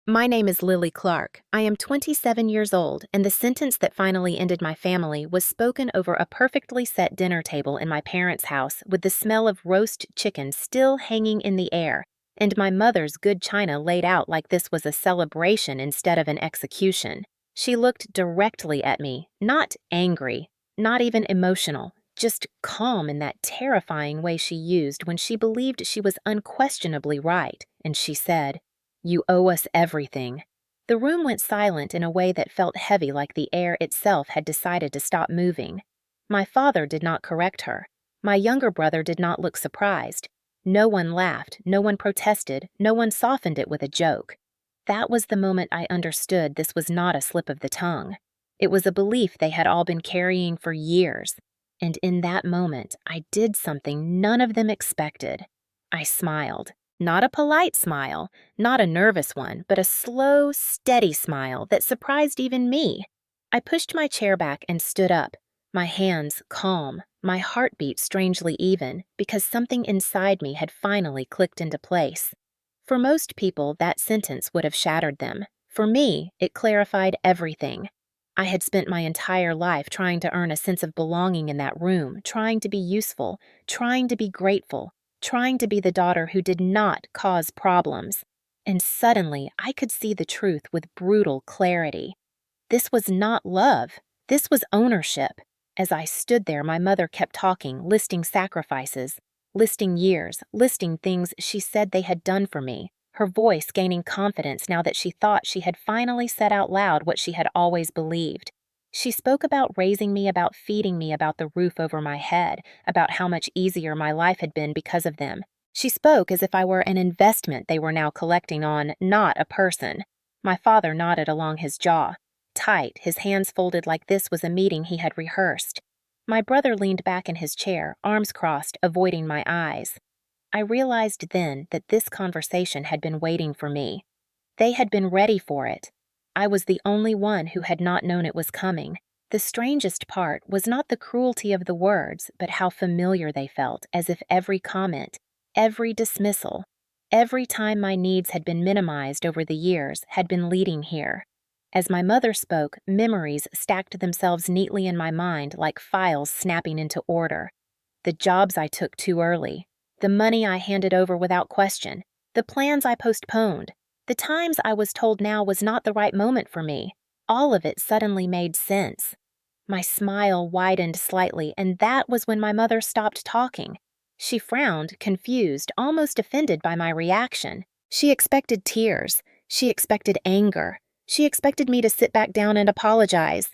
My name is Lily Clark. I am 27 years old, and the sentence that finally ended my family was spoken over a perfectly set dinner table in my parents' house with the smell of roast chicken still hanging in the air, and my mother's good china laid out like this was a celebration instead of an execution. She looked directly at me, not angry, not even emotional, just calm in that terrifying way she used when she believed she was unquestionably right, and she said, "You owe us everything." The room went silent in a way that felt heavy, like the air itself had decided to stop moving. My father did not correct her. My younger brother did not look surprised. No one laughed, no one protested, no one softened it with a joke. That was the moment I understood this was not a slip of the tongue. It was a belief they had all been carrying for years. And in that moment, I did something none of them expected. I smiled. Not a polite smile, not a nervous one, but a slow, steady smile that surprised even me. I pushed my chair back and stood up, my hands calm, my heartbeat strangely even, because something inside me had finally clicked into place. For most people, that sentence would have shattered them. For me, it clarified everything. I had spent my entire life trying to earn a sense of belonging in that room, trying to be useful, trying to be grateful, trying to be the daughter who did not cause problems. And suddenly, I could see the truth with brutal clarity. This was not love. This was ownership. As I stood there, my mother kept talking, listing sacrifices, listing years, listing things she said they had done for me, her voice gaining confidence now that she thought she had finally said out loud what she had always believed. She spoke about raising me, about feeding me, about the roof over my head, about how much easier my life had been because of them. She spoke as if I were an investment they were now collecting on, not a person. My father nodded along his jaw, tight, his hands folded like this was a meeting he had rehearsed. My brother leaned back in his chair, arms crossed, avoiding my eyes. I realized then that this conversation had been waiting for me. They had been ready for it. I was the only one who had not known it was coming. The strangest part was not the cruelty of the words, but how familiar they felt, as if every comment, every dismissal, every time my needs had been minimized over the years had been leading here. As my mother spoke, memories stacked themselves neatly in my mind like files snapping into order. The jobs I took too early, the money I handed over without question, the plans I postponed, the times I was told now was not the right moment for me. All of it suddenly made sense. My smile widened slightly, and that was when my mother stopped talking. She frowned, confused, almost offended by my reaction. She expected tears. She expected anger. She expected me to sit back down and apologize.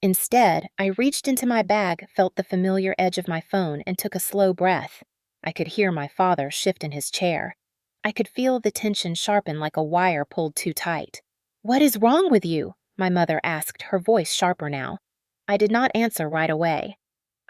Instead, I reached into my bag, felt the familiar edge of my phone, and took a slow breath. I could hear my father shift in his chair. I could feel the tension sharpen like a wire pulled too tight. "What is wrong with you?" my mother asked, her voice sharper now. I did not answer right away.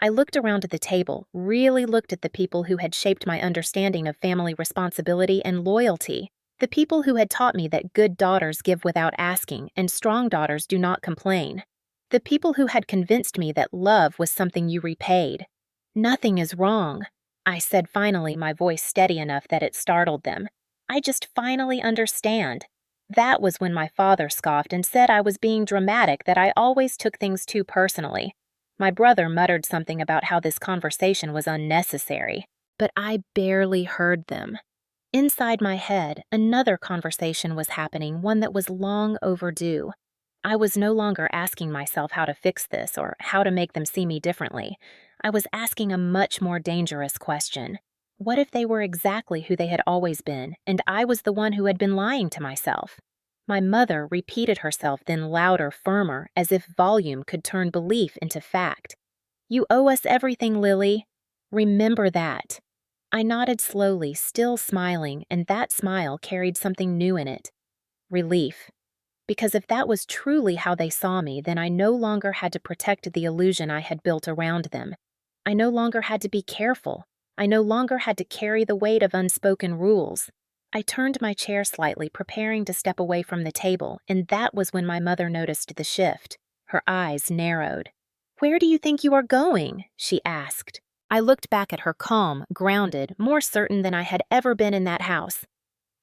I looked around at the table, really looked at the people who had shaped my understanding of family responsibility and loyalty, the people who had taught me that good daughters give without asking and strong daughters do not complain, the people who had convinced me that love was something you repaid. "Nothing is wrong," I said finally, my voice steady enough that it startled them. "I just finally understand." That was when my father scoffed and said I was being dramatic, that I always took things too personally. My brother muttered something about how this conversation was unnecessary, but I barely heard them. Inside my head, another conversation was happening, one that was long overdue. I was no longer asking myself how to fix this or how to make them see me differently. I was asking a much more dangerous question. What if they were exactly who they had always been, and I was the one who had been lying to myself? My mother repeated herself, then louder, firmer, as if volume could turn belief into fact. "You owe us everything, Lily. Remember that." I nodded slowly, still smiling, and that smile carried something new in it. Relief. Because if that was truly how they saw me, then I no longer had to protect the illusion I had built around them. I no longer had to be careful. I no longer had to carry the weight of unspoken rules. I turned my chair slightly, preparing to step away from the table, and that was when my mother noticed the shift. Her eyes narrowed. "Where do you think you are going?" she asked. I looked back at her calm, grounded, more certain than I had ever been in that house.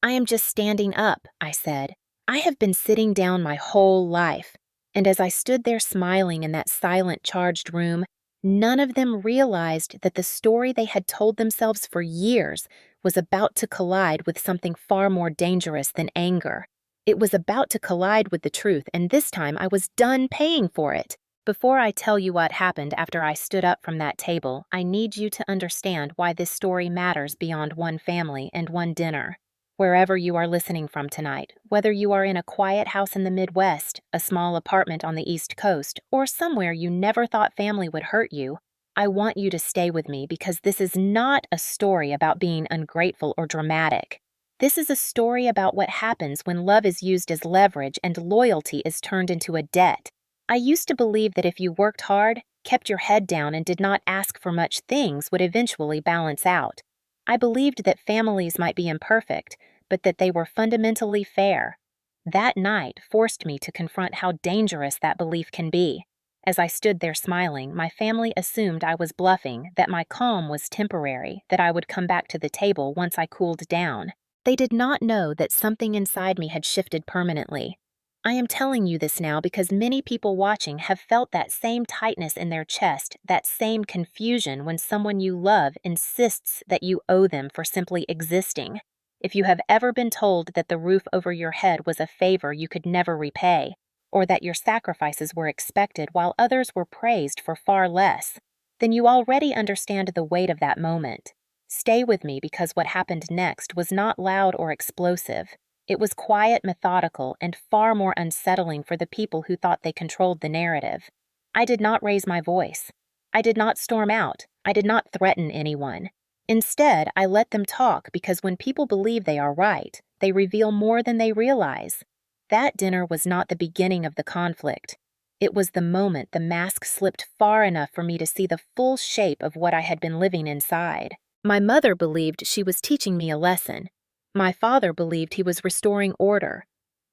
"I am just standing up," I said. I have been sitting down my whole life, and as I stood there smiling in that silent, charged room, none of them realized that the story they had told themselves for years was about to collide with something far more dangerous than anger. It was about to collide with the truth, and this time I was done paying for it. Before I tell you what happened after I stood up from that table, I need you to understand why this story matters beyond one family and one dinner. Wherever you are listening from tonight, whether you are in a quiet house in the Midwest, a small apartment on the East Coast, or somewhere you never thought family would hurt you, I want you to stay with me because this is not a story about being ungrateful or dramatic. This is a story about what happens when love is used as leverage and loyalty is turned into a debt. I used to believe that if you worked hard, kept your head down, and did not ask for much, things would eventually balance out. I believed that families might be imperfect, but that they were fundamentally fair. That night forced me to confront how dangerous that belief can be. As I stood there smiling, my family assumed I was bluffing, that my calm was temporary, that I would come back to the table once I cooled down. They did not know that something inside me had shifted permanently. I am telling you this now because many people watching have felt that same tightness in their chest, that same confusion when someone you love insists that you owe them for simply existing. If you have ever been told that the roof over your head was a favor you could never repay, or that your sacrifices were expected while others were praised for far less, then you already understand the weight of that moment. Stay with me because what happened next was not loud or explosive. It was quiet, methodical, and far more unsettling for the people who thought they controlled the narrative. I did not raise my voice. I did not storm out. I did not threaten anyone. Instead, I let them talk because when people believe they are right, they reveal more than they realize. That dinner was not the beginning of the conflict. It was the moment the mask slipped far enough for me to see the full shape of what I had been living inside. My mother believed she was teaching me a lesson. My father believed he was restoring order.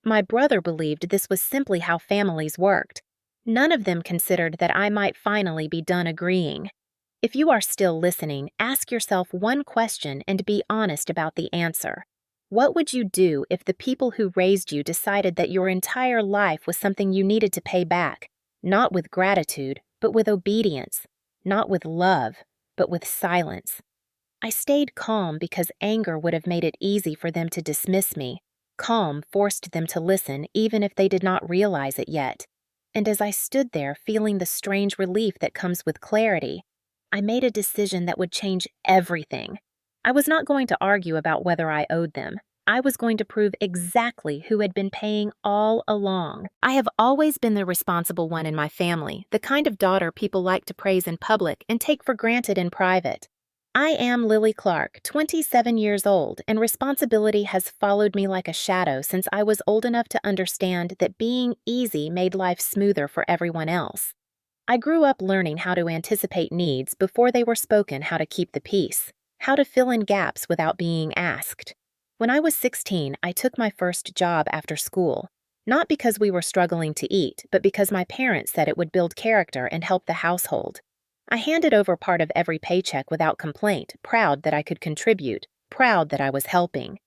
My brother believed this was simply how families worked. None of them considered that I might finally be done agreeing. If you are still listening, ask yourself one question and be honest about the answer. What would you do if the people who raised you decided that your entire life was something you needed to pay back, not with gratitude, but with obedience, not with love, but with silence? I stayed calm because anger would have made it easy for them to dismiss me. Calm forced them to listen even if they did not realize it yet. And as I stood there feeling the strange relief that comes with clarity, I made a decision that would change everything. I was not going to argue about whether I owed them. I was going to prove exactly who had been paying all along. I have always been the responsible one in my family, the kind of daughter people like to praise in public and take for granted in private. I am Lily Clark, 27 years old, and responsibility has followed me like a shadow since I was old enough to understand that being easy made life smoother for everyone else. I grew up learning how to anticipate needs before they were spoken, how to keep the peace, how to fill in gaps without being asked. When I was 16, I took my first job after school, not because we were struggling to eat, but because my parents said it would build character and help the household. I handed over part of every paycheck without complaint, proud that I could contribute, proud that I was helping.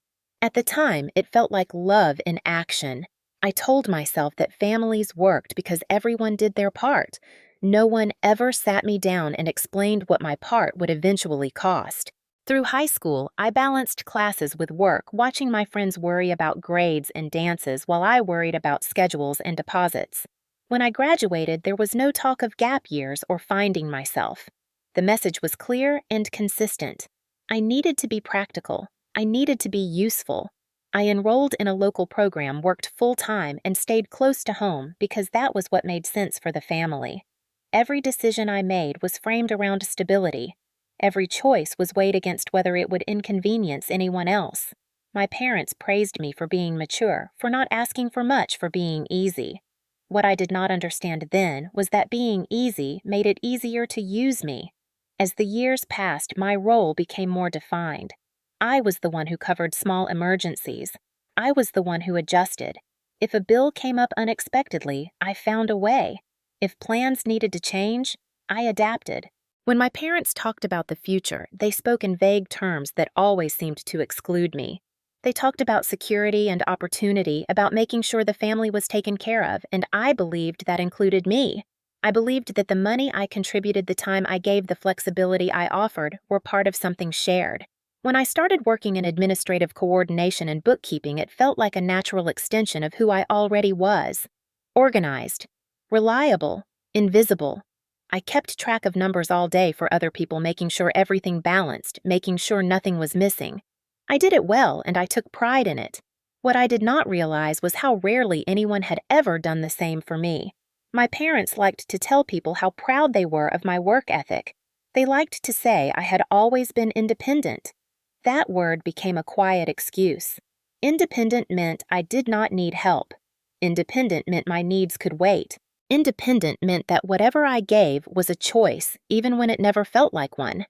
At the time, it felt like love in action. I told myself that families worked because everyone did their part. No one ever sat me down and explained what my part would eventually cost. Through high school, I balanced classes with work, watching my friends worry about grades and dances while I worried about schedules and deposits. When I graduated, there was no talk of gap years or finding myself. The message was clear and consistent. I needed to be practical. I needed to be useful. I enrolled in a local program, worked full-time, and stayed close to home because that was what made sense for the family. Every decision I made was framed around stability. Every choice was weighed against whether it would inconvenience anyone else. My parents praised me for being mature, for not asking for much, for being easy. What I did not understand then was that being easy made it easier to use me. As the years passed, my role became more defined. I was the one who covered small emergencies. I was the one who adjusted. If a bill came up unexpectedly, I found a way. If plans needed to change, I adapted. When my parents talked about the future, they spoke in vague terms that always seemed to exclude me. They talked about security and opportunity, about making sure the family was taken care of, and I believed that included me. I believed that the money I contributed, the time I gave, the flexibility I offered were part of something shared. When I started working in administrative coordination and bookkeeping, it felt like a natural extension of who I already was. Organized, reliable, invisible. I kept track of numbers all day for other people, making sure everything balanced, making sure nothing was missing. I did it well, and I took pride in it. What I did not realize was how rarely anyone had ever done the same for me. My parents liked to tell people how proud they were of my work ethic. They liked to say I had always been independent. That word became a quiet excuse. Independent meant I did not need help. Independent meant my needs could wait. Independent meant that whatever I gave was a choice, even when it never felt like one.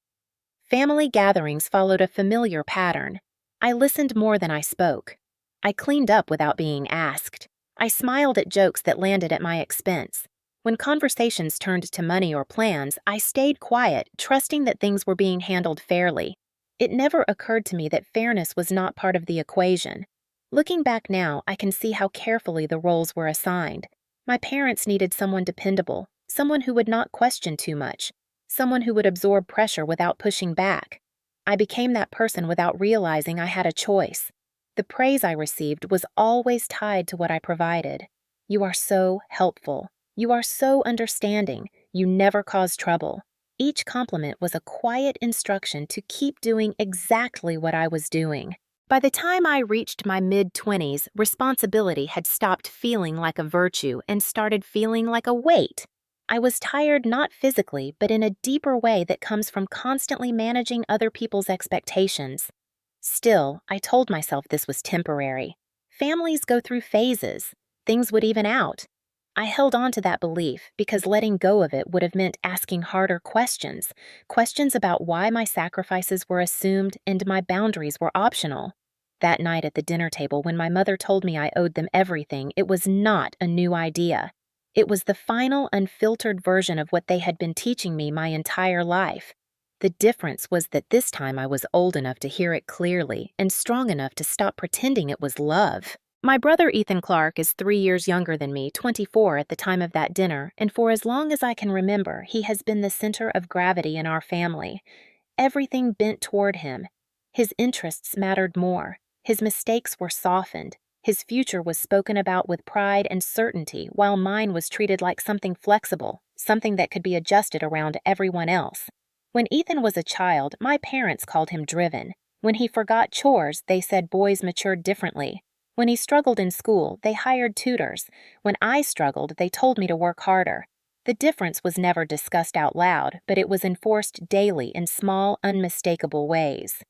Family gatherings followed a familiar pattern. I listened more than I spoke. I cleaned up without being asked. I smiled at jokes that landed at my expense. When conversations turned to money or plans, I stayed quiet, trusting that things were being handled fairly. It never occurred to me that fairness was not part of the equation. Looking back now, I can see how carefully the roles were assigned. My parents needed someone dependable, someone who would not question too much, someone who would absorb pressure without pushing back. I became that person without realizing I had a choice. The praise I received was always tied to what I provided. You are so helpful. You are so understanding. You never cause trouble. Each compliment was a quiet instruction to keep doing exactly what I was doing. By the time I reached my mid-20s, responsibility had stopped feeling like a virtue and started feeling like a weight. I was tired not physically, but in a deeper way that comes from constantly managing other people's expectations. Still, I told myself this was temporary. Families go through phases. Things would even out. I held on to that belief because letting go of it would have meant asking harder questions, questions about why my sacrifices were assumed and my boundaries were optional. That night at the dinner table, when my mother told me I owed them everything, it was not a new idea. It was the final, unfiltered version of what they had been teaching me my entire life. The difference was that this time I was old enough to hear it clearly and strong enough to stop pretending it was love. My brother Ethan Clark is 3 years younger than me, 24 at the time of that dinner, and for as long as I can remember, he has been the center of gravity in our family. Everything bent toward him. His interests mattered more. His mistakes were softened. His future was spoken about with pride and certainty, while mine was treated like something flexible, something that could be adjusted around everyone else. When Ethan was a child, my parents called him driven. When he forgot chores, they said boys matured differently. When he struggled in school, they hired tutors. When I struggled, they told me to work harder. The difference was never discussed out loud, but it was enforced daily in small, unmistakable ways.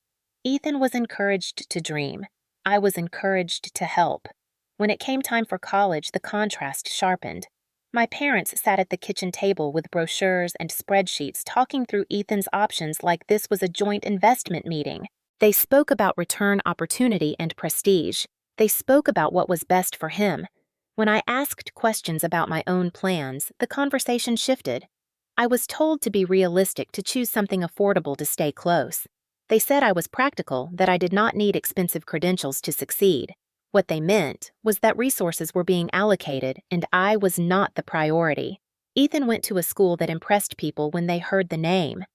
Ethan was encouraged to dream. I was encouraged to help. When it came time for college, the contrast sharpened. My parents sat at the kitchen table with brochures and spreadsheets talking through Ethan's options like this was a joint investment meeting. They spoke about return opportunity and prestige. They spoke about what was best for him. When I asked questions about my own plans, the conversation shifted. I was told to be realistic, to choose something affordable to stay close. They said I was practical, that I did not need expensive credentials to succeed. What they meant was that resources were being allocated and I was not the priority. Ethan went to a school that impressed people when they heard the name.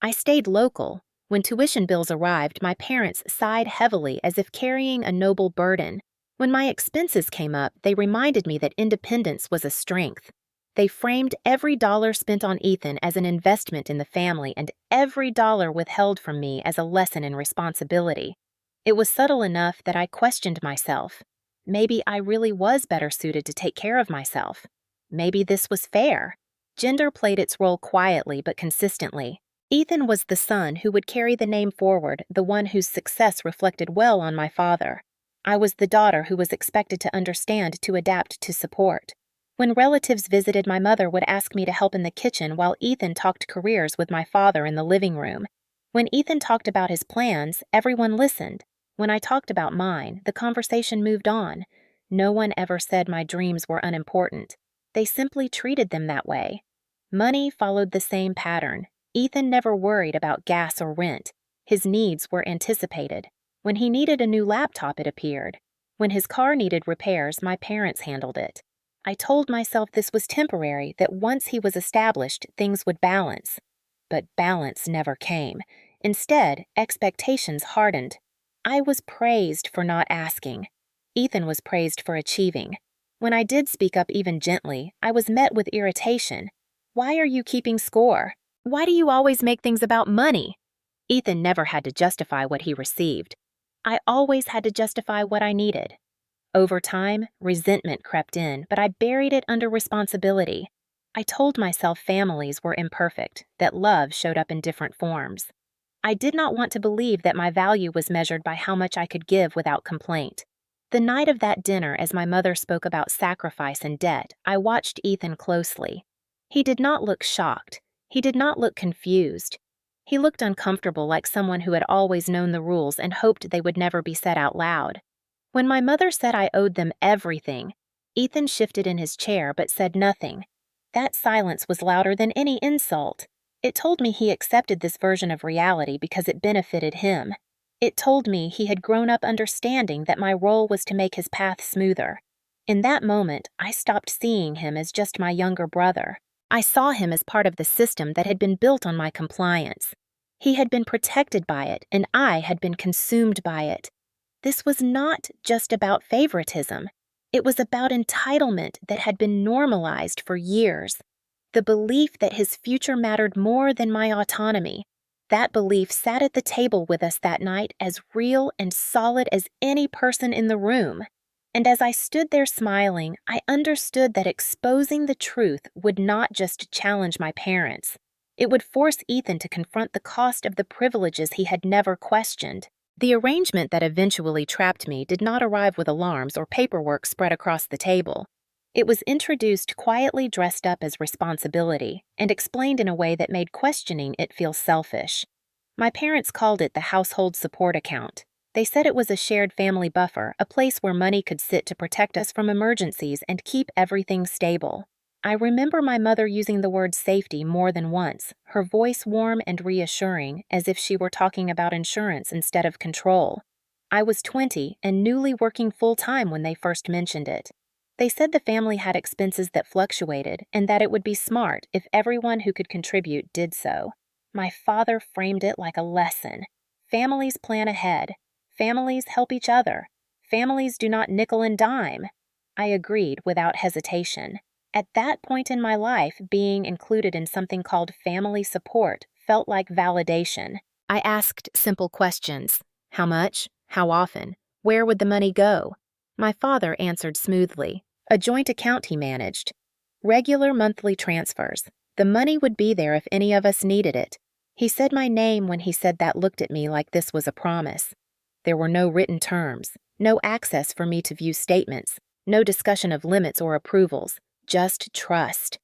I stayed local. When tuition bills arrived, my parents sighed heavily as if carrying a noble burden. When my expenses came up, they reminded me that independence was a strength. They framed every dollar spent on Ethan as an investment in the family and every dollar withheld from me as a lesson in responsibility. It was subtle enough that I questioned myself. Maybe I really was better suited to take care of myself. Maybe this was fair. Gender played its role quietly but consistently. Ethan was the son who would carry the name forward, the one whose success reflected well on my father. I was the daughter who was expected to understand, to adapt, to support. When relatives visited, my mother would ask me to help in the kitchen while Ethan talked careers with my father in the living room. When Ethan talked about his plans, everyone listened. When I talked about mine, the conversation moved on. No one ever said my dreams were unimportant. They simply treated them that way. Money followed the same pattern. Ethan never worried about gas or rent. His needs were anticipated. When he needed a new laptop, it appeared. When his car needed repairs, my parents handled it. I told myself this was temporary, that once he was established, things would balance. But balance never came. Instead, expectations hardened. I was praised for not asking. Ethan was praised for achieving. When I did speak up even gently, I was met with irritation. Why are you keeping score? Why do you always make things about money? Ethan never had to justify what he received. I always had to justify what I needed. Over time, resentment crept in, but I buried it under responsibility. I told myself families were imperfect, that love showed up in different forms. I did not want to believe that my value was measured by how much I could give without complaint. The night of that dinner, as my mother spoke about sacrifice and debt, I watched Ethan closely. He did not look shocked. He did not look confused. He looked uncomfortable, like someone who had always known the rules and hoped they would never be said out loud. When my mother said I owed them everything, Ethan shifted in his chair but said nothing. That silence was louder than any insult. It told me he accepted this version of reality because it benefited him. It told me he had grown up understanding that my role was to make his path smoother. In that moment, I stopped seeing him as just my younger brother. I saw him as part of the system that had been built on my compliance. He had been protected by it, and I had been consumed by it. This was not just about favoritism. It was about entitlement that had been normalized for years. The belief that his future mattered more than my autonomy. That belief sat at the table with us that night as real and solid as any person in the room. And as I stood there smiling, I understood that exposing the truth would not just challenge my parents. It would force Ethan to confront the cost of the privileges he had never questioned. The arrangement that eventually trapped me did not arrive with alarms or paperwork spread across the table. It was introduced quietly, dressed up as responsibility, and explained in a way that made questioning it feel selfish. My parents called it the household support account. They said it was a shared family buffer, a place where money could sit to protect us from emergencies and keep everything stable. I remember my mother using the word safety more than once, her voice warm and reassuring, as if she were talking about insurance instead of control. I was 20 and newly working full-time when they first mentioned it. They said the family had expenses that fluctuated and that it would be smart if everyone who could contribute did so. My father framed it like a lesson. Families plan ahead. Families help each other. Families do not nickel and dime. I agreed without hesitation. At that point in my life, being included in something called family support felt like validation. I asked simple questions. How much? How often? Where would the money go? My father answered smoothly. A joint account he managed. Regular monthly transfers. The money would be there if any of us needed it. He said my name when he said that, looked at me like this was a promise. There were no written terms, no access for me to view statements, no discussion of limits or approvals, just trust.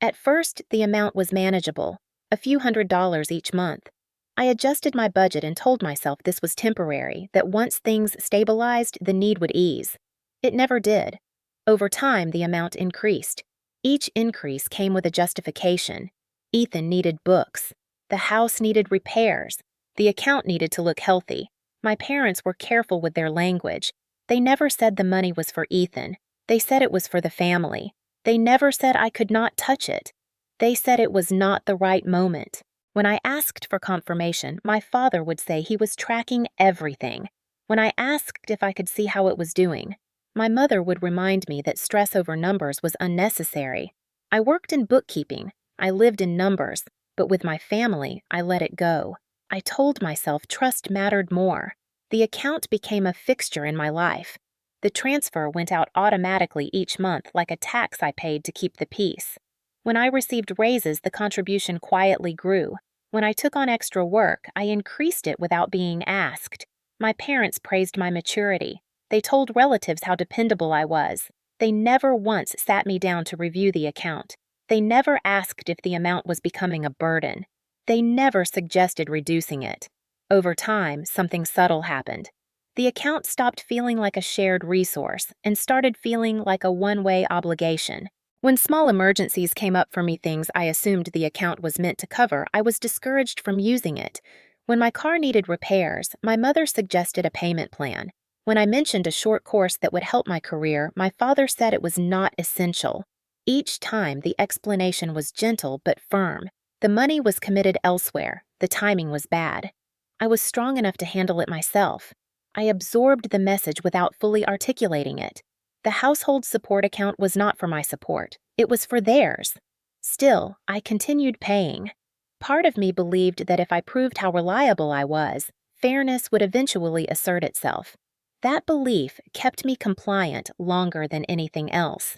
At first, the amount was manageable, a few $100s each month. I adjusted my budget and told myself this was temporary, that once things stabilized, the need would ease. It never did. Over time, the amount increased. Each increase came with a justification. Ethan needed books. The house needed repairs. The account needed to look healthy. My parents were careful with their language. They never said the money was for Ethan. They said it was for the family. They never said I could not touch it. They said it was not the right moment. When I asked for confirmation, my father would say he was tracking everything. When I asked if I could see how it was doing, my mother would remind me that stress over numbers was unnecessary. I worked in bookkeeping. I lived in numbers. But with my family, I let it go. I told myself trust mattered more. The account became a fixture in my life. The transfer went out automatically each month like a tax I paid to keep the peace. When I received raises, the contribution quietly grew. When I took on extra work, I increased it without being asked. My parents praised my maturity. They told relatives how dependable I was. They never once sat me down to review the account. They never asked if the amount was becoming a burden. They never suggested reducing it. Over time, something subtle happened. The account stopped feeling like a shared resource and started feeling like a one-way obligation. When small emergencies came up for me, things I assumed the account was meant to cover, I was discouraged from using it. When my car needed repairs, my mother suggested a payment plan. When I mentioned a short course that would help my career, my father said it was not essential. Each time, the explanation was gentle but firm. The money was committed elsewhere. The timing was bad. I was strong enough to handle it myself. I absorbed the message without fully articulating it. The household support account was not for my support. It was for theirs. Still, I continued paying. Part of me believed that if I proved how reliable I was, fairness would eventually assert itself. That belief kept me compliant longer than anything else.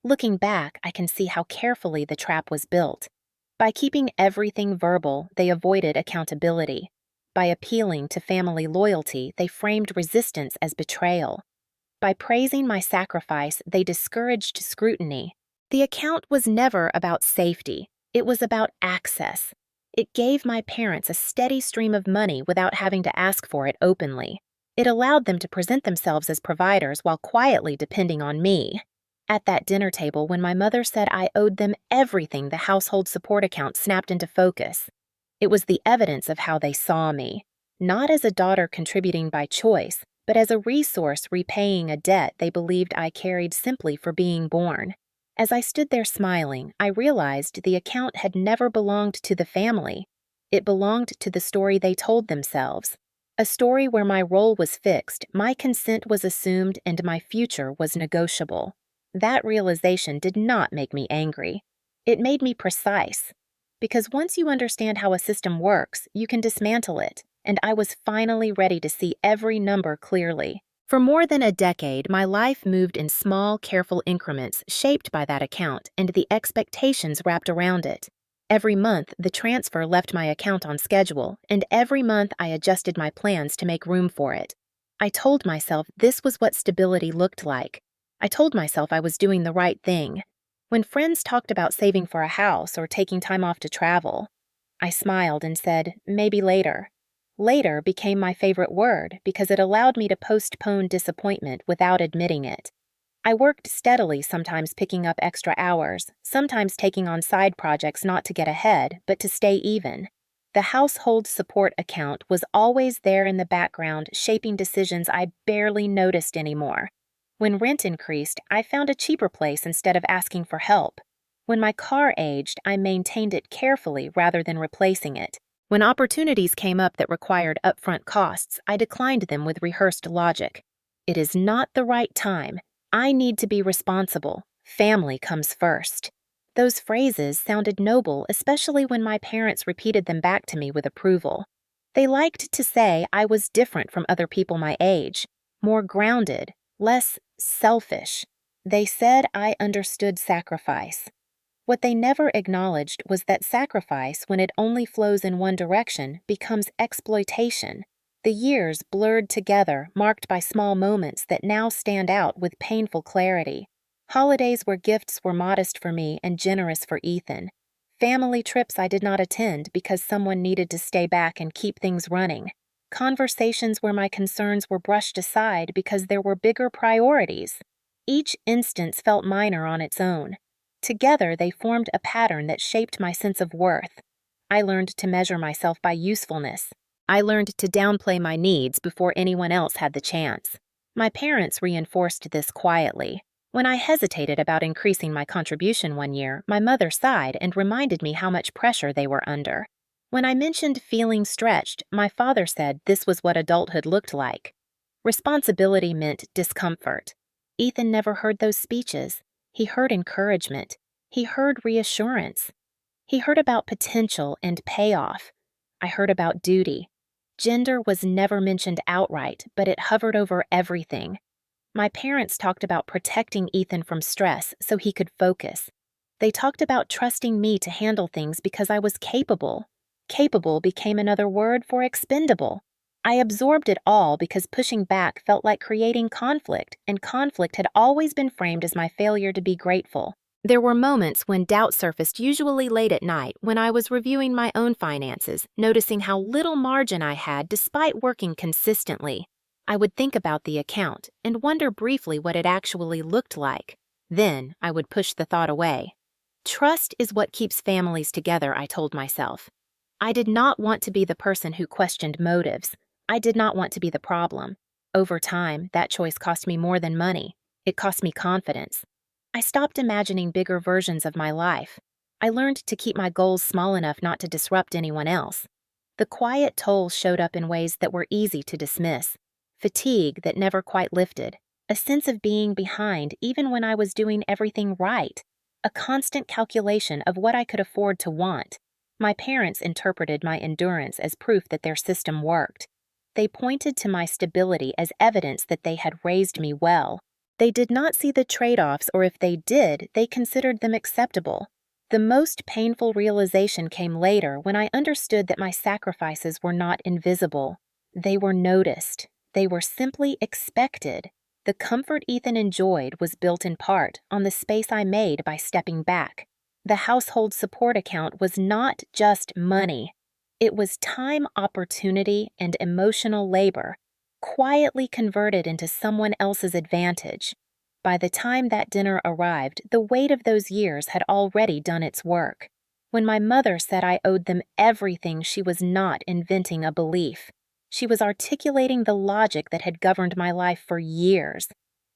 Looking back, I can see how carefully the trap was built. By keeping everything verbal, they avoided accountability. By appealing to family loyalty, they framed resistance as betrayal. By praising my sacrifice, they discouraged scrutiny. The account was never about safety. It was about access. It gave my parents a steady stream of money without having to ask for it openly. It allowed them to present themselves as providers while quietly depending on me. At that dinner table, when my mother said I owed them everything, the household support account snapped into focus. It was the evidence of how they saw me, not as a daughter contributing by choice, but as a resource repaying a debt they believed I carried simply for being born. As I stood there smiling, I realized the account had never belonged to the family. It belonged to the story they told themselves. A story where my role was fixed, my consent was assumed, and my future was negotiable. That realization did not make me angry. It made me precise. Because once you understand how a system works, you can dismantle it, and I was finally ready to see every number clearly. For more than a decade, my life moved in small, careful increments shaped by that account and the expectations wrapped around it. Every month, the transfer left my account on schedule, and every month I adjusted my plans to make room for it. I told myself this was what stability looked like. I told myself I was doing the right thing. When friends talked about saving for a house or taking time off to travel, I smiled and said, maybe later. Later became my favorite word because it allowed me to postpone disappointment without admitting it. I worked steadily, sometimes picking up extra hours, sometimes taking on side projects not to get ahead, but to stay even. The household support account was always there in the background, shaping decisions I barely noticed anymore. When rent increased, I found a cheaper place instead of asking for help. When my car aged, I maintained it carefully rather than replacing it. When opportunities came up that required upfront costs, I declined them with rehearsed logic. It is not the right time. I need to be responsible. Family comes first. Those phrases sounded noble, especially when my parents repeated them back to me with approval. They liked to say I was different from other people my age, more grounded, less selfish. They said I understood sacrifice. What they never acknowledged was that sacrifice, when it only flows in one direction, becomes exploitation. The years blurred together, marked by small moments that now stand out with painful clarity. Holidays where gifts were modest for me and generous for Ethan. Family trips I did not attend because someone needed to stay back and keep things running. Conversations where my concerns were brushed aside because there were bigger priorities. Each instance felt minor on its own. Together, they formed a pattern that shaped my sense of worth. I learned to measure myself by usefulness. I learned to downplay my needs before anyone else had the chance. My parents reinforced this quietly. When I hesitated about increasing my contribution one year, my mother sighed and reminded me how much pressure they were under. When I mentioned feeling stretched, my father said this was what adulthood looked like. Responsibility meant discomfort. Ethan never heard those speeches. He heard encouragement. He heard reassurance. He heard about potential and payoff. I heard about duty. Gender was never mentioned outright, but it hovered over everything. My parents talked about protecting Ethan from stress so he could focus. They talked about trusting me to handle things because I was capable. Capable became another word for expendable. I absorbed it all because pushing back felt like creating conflict, and conflict had always been framed as my failure to be grateful. There were moments when doubt surfaced, usually late at night, when I was reviewing my own finances, noticing how little margin I had despite working consistently. I would think about the account and wonder briefly what it actually looked like. Then I would push the thought away. Trust is what keeps families together, I told myself. I did not want to be the person who questioned motives. I did not want to be the problem. Over time, that choice cost me more than money. It cost me confidence. I stopped imagining bigger versions of my life. I learned to keep my goals small enough not to disrupt anyone else. The quiet toll showed up in ways that were easy to dismiss. Fatigue that never quite lifted. A sense of being behind even when I was doing everything right. A constant calculation of what I could afford to want. My parents interpreted my endurance as proof that their system worked. They pointed to my stability as evidence that they had raised me well. They did not see the trade-offs, or if they did, they considered them acceptable. The most painful realization came later when I understood that my sacrifices were not invisible. They were noticed. They were simply expected. The comfort Ethan enjoyed was built in part on the space I made by stepping back. The household support account was not just money. It was time, opportunity, and emotional labor, quietly converted into someone else's advantage. By the time that dinner arrived, the weight of those years had already done its work. When my mother said I owed them everything, she was not inventing a belief. She was articulating the logic that had governed my life for years.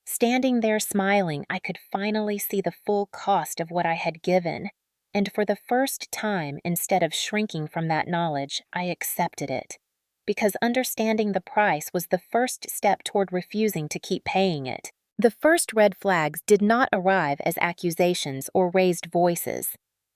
Standing there smiling, I could finally see the full cost of what I had given. And for the first time, instead of shrinking from that knowledge, I accepted it. Because understanding the price was the first step toward refusing to keep paying it. The first red flags did not arrive as accusations or raised voices.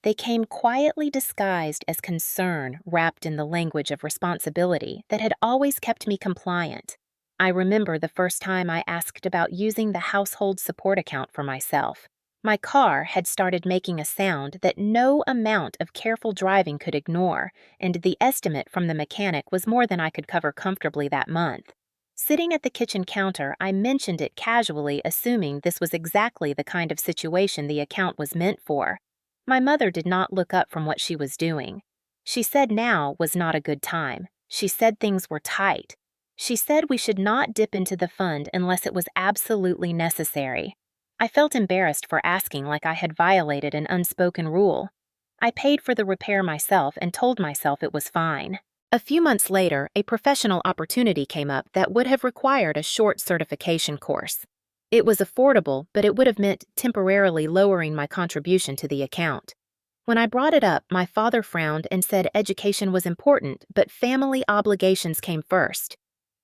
They came quietly disguised as concern wrapped in the language of responsibility that had always kept me compliant. I remember the first time I asked about using the household support account for myself. My car had started making a sound that no amount of careful driving could ignore, and the estimate from the mechanic was more than I could cover comfortably that month. Sitting at the kitchen counter, I mentioned it casually, assuming this was exactly the kind of situation the account was meant for. My mother did not look up from what she was doing. She said now was not a good time. She said things were tight. She said we should not dip into the fund unless it was absolutely necessary. I felt embarrassed for asking like I had violated an unspoken rule. I paid for the repair myself and told myself it was fine. A few months later, a professional opportunity came up that would have required a short certification course. It was affordable, but it would have meant temporarily lowering my contribution to the account. When I brought it up, my father frowned and said education was important, but family obligations came first.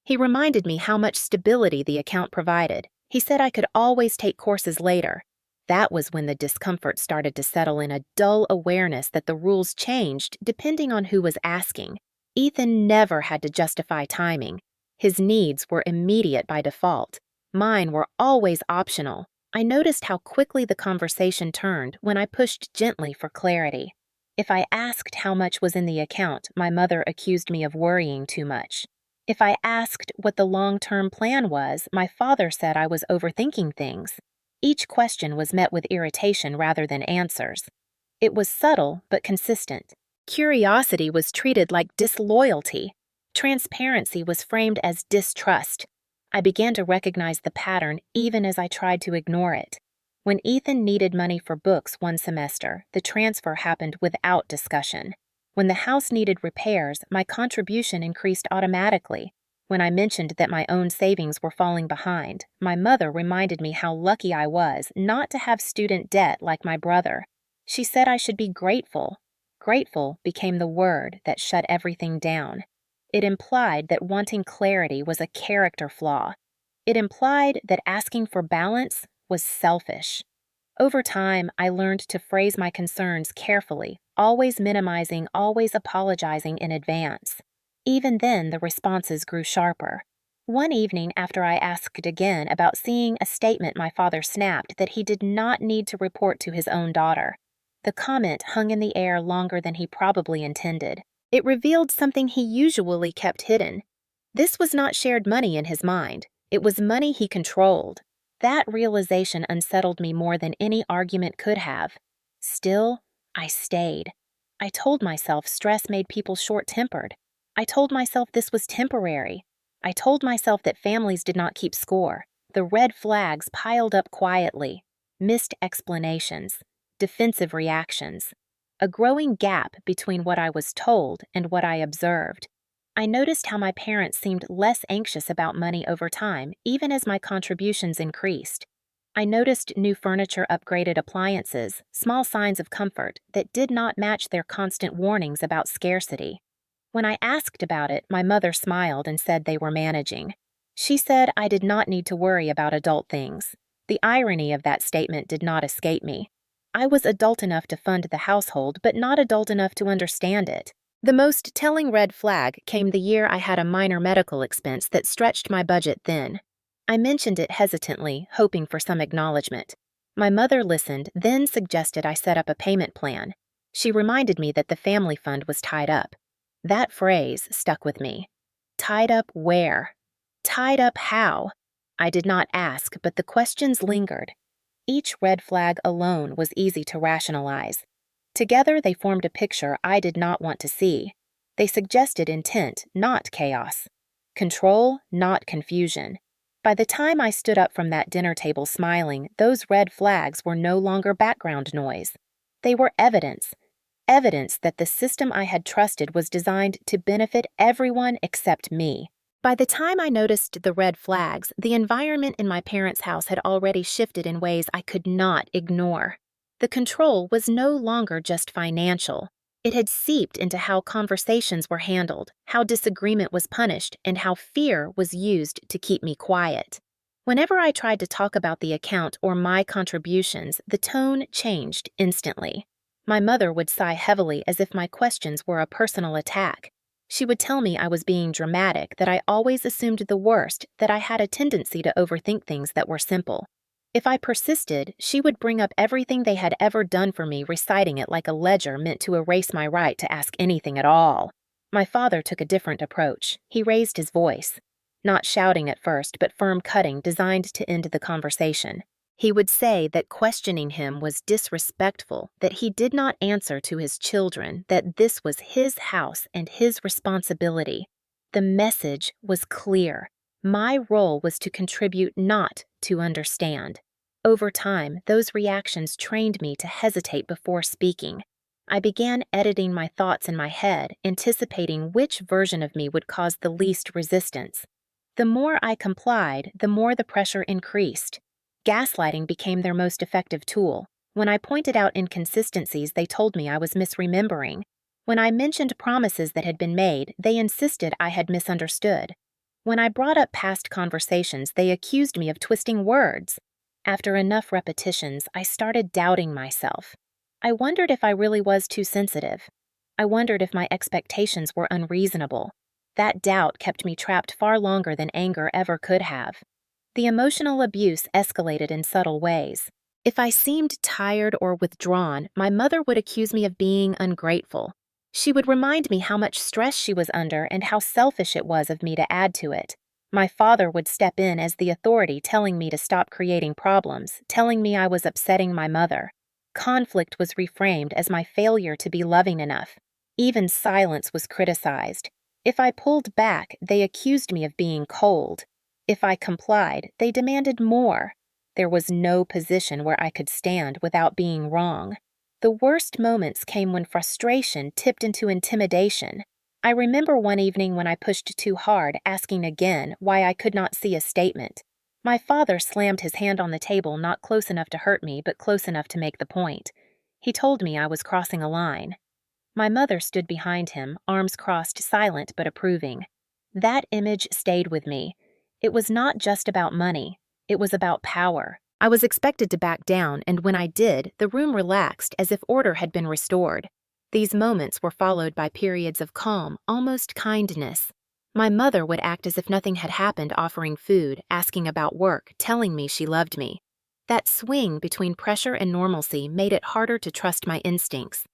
He reminded me how much stability the account provided. He said I could always take courses later. That was when the discomfort started to settle in, a dull awareness that the rules changed depending on who was asking. Ethan never had to justify timing. His needs were immediate by default. Mine were always optional. I noticed how quickly the conversation turned when I pushed gently for clarity. If I asked how much was in the account, my mother accused me of worrying too much. If I asked what the long-term plan was, my father said I was overthinking things. Each question was met with irritation rather than answers. It was subtle but consistent. Curiosity was treated like disloyalty. Transparency was framed as distrust. I began to recognize the pattern even as I tried to ignore it. When Ethan needed money for books one semester, the transfer happened without discussion. When the house needed repairs, my contribution increased automatically. When I mentioned that my own savings were falling behind, my mother reminded me how lucky I was not to have student debt like my brother. She said I should be grateful. Grateful became the word that shut everything down. It implied that wanting clarity was a character flaw. It implied that asking for balance was selfish. Over time, I learned to phrase my concerns carefully, always minimizing, always apologizing in advance. Even then, the responses grew sharper. One evening after I asked again about seeing a statement my father snapped that he did not need to report to his own daughter. The comment hung in the air longer than he probably intended. It revealed something he usually kept hidden. This was not shared money in his mind. It was money he controlled. That realization unsettled me more than any argument could have. Still, I stayed. I told myself stress made people short-tempered. I told myself this was temporary. I told myself that families did not keep score. The red flags piled up quietly. Missed explanations. Defensive reactions. a growing gap between what I was told and what I observed. I noticed how my parents seemed less anxious about money over time, even as my contributions increased. I noticed new furniture, upgraded appliances, small signs of comfort that did not match their constant warnings about scarcity. When I asked about it, my mother smiled and said they were managing. She said I did not need to worry about adult things. The irony of that statement did not escape me. I was adult enough to fund the household, but not adult enough to understand it. The most telling red flag came the year I had a minor medical expense that stretched my budget thin. I mentioned it hesitantly, hoping for some acknowledgement. My mother listened, then suggested I set up a payment plan. She reminded me that the family fund was tied up. That phrase stuck with me. Tied up where? Tied up how? I did not ask, but the questions lingered. Each red flag alone was easy to rationalize. Together they formed a picture I did not want to see. They suggested intent, not chaos. Control, not confusion. By the time I stood up from that dinner table smiling, those red flags were no longer background noise. They were evidence. Evidence that the system I had trusted was designed to benefit everyone except me. By the time I noticed the red flags, the environment in my parents' house had already shifted in ways I could not ignore. The control was no longer just financial. It had seeped into how conversations were handled, how disagreement was punished, and how fear was used to keep me quiet. Whenever I tried to talk about the account or my contributions, the tone changed instantly. My mother would sigh heavily as if my questions were a personal attack. She would tell me I was being dramatic, that I always assumed the worst, that I had a tendency to overthink things that were simple. If I persisted, she would bring up everything they had ever done for me, reciting it like a ledger meant to erase my right to ask anything at all. My father took a different approach. He raised his voice. Not shouting at first, but firm cutting, designed to end the conversation. He would say that questioning him was disrespectful, that he did not answer to his children, that this was his house and his responsibility. The message was clear. My role was to contribute, not to understand. Over time, those reactions trained me to hesitate before speaking. I began editing my thoughts in my head, anticipating which version of me would cause the least resistance. The more I complied, the more the pressure increased. Gaslighting became their most effective tool. When I pointed out inconsistencies, they told me I was misremembering. When I mentioned promises that had been made, they insisted I had misunderstood. When I brought up past conversations, they accused me of twisting words. After enough repetitions, I started doubting myself. I wondered if I really was too sensitive. I wondered if my expectations were unreasonable. That doubt kept me trapped far longer than anger ever could have. The emotional abuse escalated in subtle ways. If I seemed tired or withdrawn, my mother would accuse me of being ungrateful. She would remind me how much stress she was under and how selfish it was of me to add to it. My father would step in as the authority, telling me to stop creating problems, telling me I was upsetting my mother. Conflict was reframed as my failure to be loving enough. Even silence was criticized. If I pulled back, they accused me of being cold. If I complied, they demanded more. There was no position where I could stand without being wrong. The worst moments came when frustration tipped into intimidation. I remember one evening when I pushed too hard, asking again why I could not see a statement. My father slammed his hand on the table, not close enough to hurt me, but close enough to make the point. He told me I was crossing a line. My mother stood behind him, arms crossed, silent but approving. That image stayed with me. It was not just about money. It was about power. I was expected to back down, and when I did, the room relaxed as if order had been restored. These moments were followed by periods of calm, almost kindness. My mother would act as if nothing had happened, offering food, asking about work, telling me she loved me. That swing between pressure and normalcy made it harder to trust my instincts.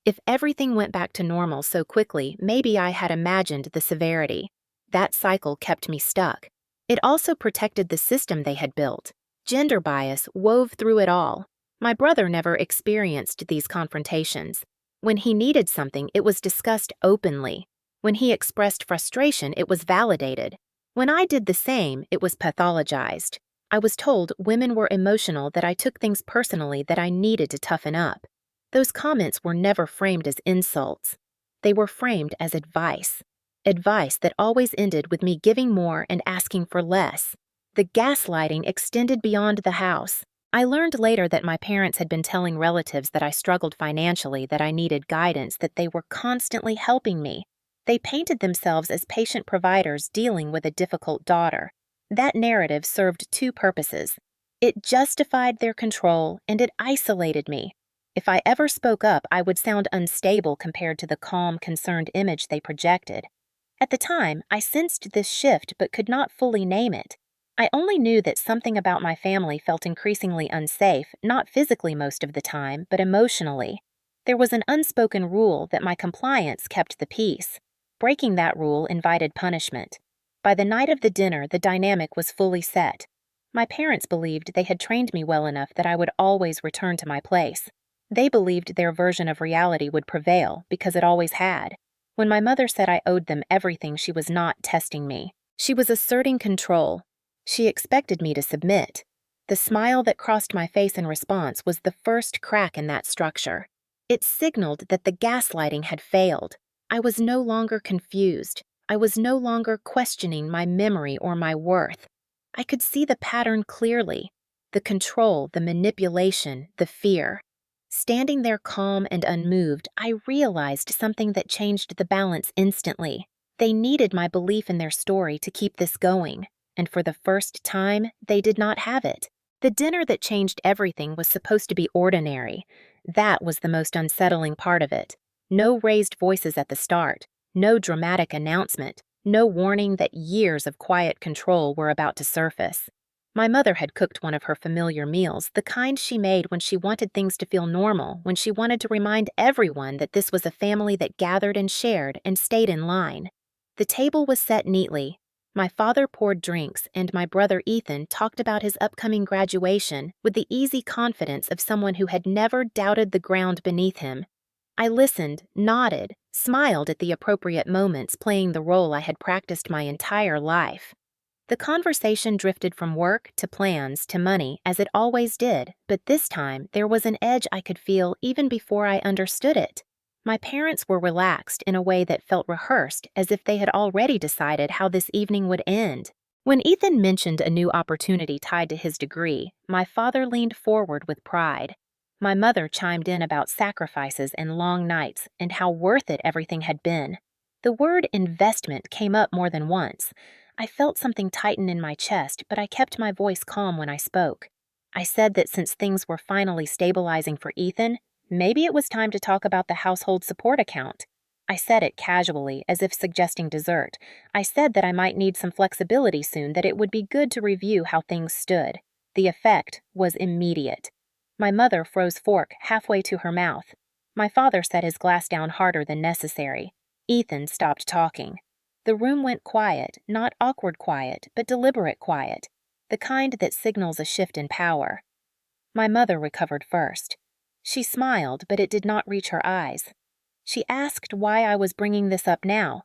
If everything went back to normal so quickly, maybe I had imagined the severity. That cycle kept me stuck. It also protected the system they had built. Gender bias wove through it all. My brother never experienced these confrontations. When he needed something, it was discussed openly. When he expressed frustration, it was validated. When I did the same, it was pathologized. I was told women were emotional, that I took things personally, that I needed to toughen up. Those comments were never framed as insults. They were framed as advice. Advice that always ended with me giving more and asking for less. The gaslighting extended beyond the house. I learned later that my parents had been telling relatives that I struggled financially, that I needed guidance, that they were constantly helping me. They painted themselves as patient providers dealing with a difficult daughter. That narrative served two purposes. It justified their control and it isolated me. If I ever spoke up, I would sound unstable compared to the calm, concerned image they projected. At the time, I sensed this shift but could not fully name it. I only knew that something about my family felt increasingly unsafe, not physically most of the time, but emotionally. There was an unspoken rule that my compliance kept the peace. Breaking that rule invited punishment. By the night of the dinner, the dynamic was fully set. My parents believed they had trained me well enough that I would always return to my place. They believed their version of reality would prevail because it always had. When my mother said I owed them everything, she was not testing me. She was asserting control. She expected me to submit. The smile that crossed my face in response was the first crack in that structure. It signaled that the gaslighting had failed. I was no longer confused. I was no longer questioning my memory or my worth. I could see the pattern clearly. The control, the manipulation, the fear. Standing there calm and unmoved, I realized something that changed the balance instantly. They needed my belief in their story to keep this going. And for the first time, they did not have it. The dinner that changed everything was supposed to be ordinary. That was the most unsettling part of it. No raised voices at the start, no dramatic announcement, no warning that years of quiet control were about to surface. My mother had cooked one of her familiar meals, the kind she made when she wanted things to feel normal, when she wanted to remind everyone that this was a family that gathered and shared and stayed in line. The table was set neatly. My father poured drinks, and my brother Ethan talked about his upcoming graduation with the easy confidence of someone who had never doubted the ground beneath him. I listened, nodded, smiled at the appropriate moments, playing the role I had practiced my entire life. The conversation drifted from work to plans to money, as it always did, but this time there was an edge I could feel even before I understood it. My parents were relaxed in a way that felt rehearsed, as if they had already decided how this evening would end. When Ethan mentioned a new opportunity tied to his degree, my father leaned forward with pride. My mother chimed in about sacrifices and long nights and how worth it everything had been. The word investment came up more than once. I felt something tighten in my chest, but I kept my voice calm when I spoke. I said that since things were finally stabilizing for Ethan, maybe it was time to talk about the household support account. I said it casually, as if suggesting dessert. I said that I might need some flexibility soon, that it would be good to review how things stood. The effect was immediate. My mother froze fork halfway to her mouth. My father set his glass down harder than necessary. Ethan stopped talking. The room went quiet, not awkward quiet, but deliberate quiet, the kind that signals a shift in power. My mother recovered first. She smiled, but it did not reach her eyes. She asked why I was bringing this up now.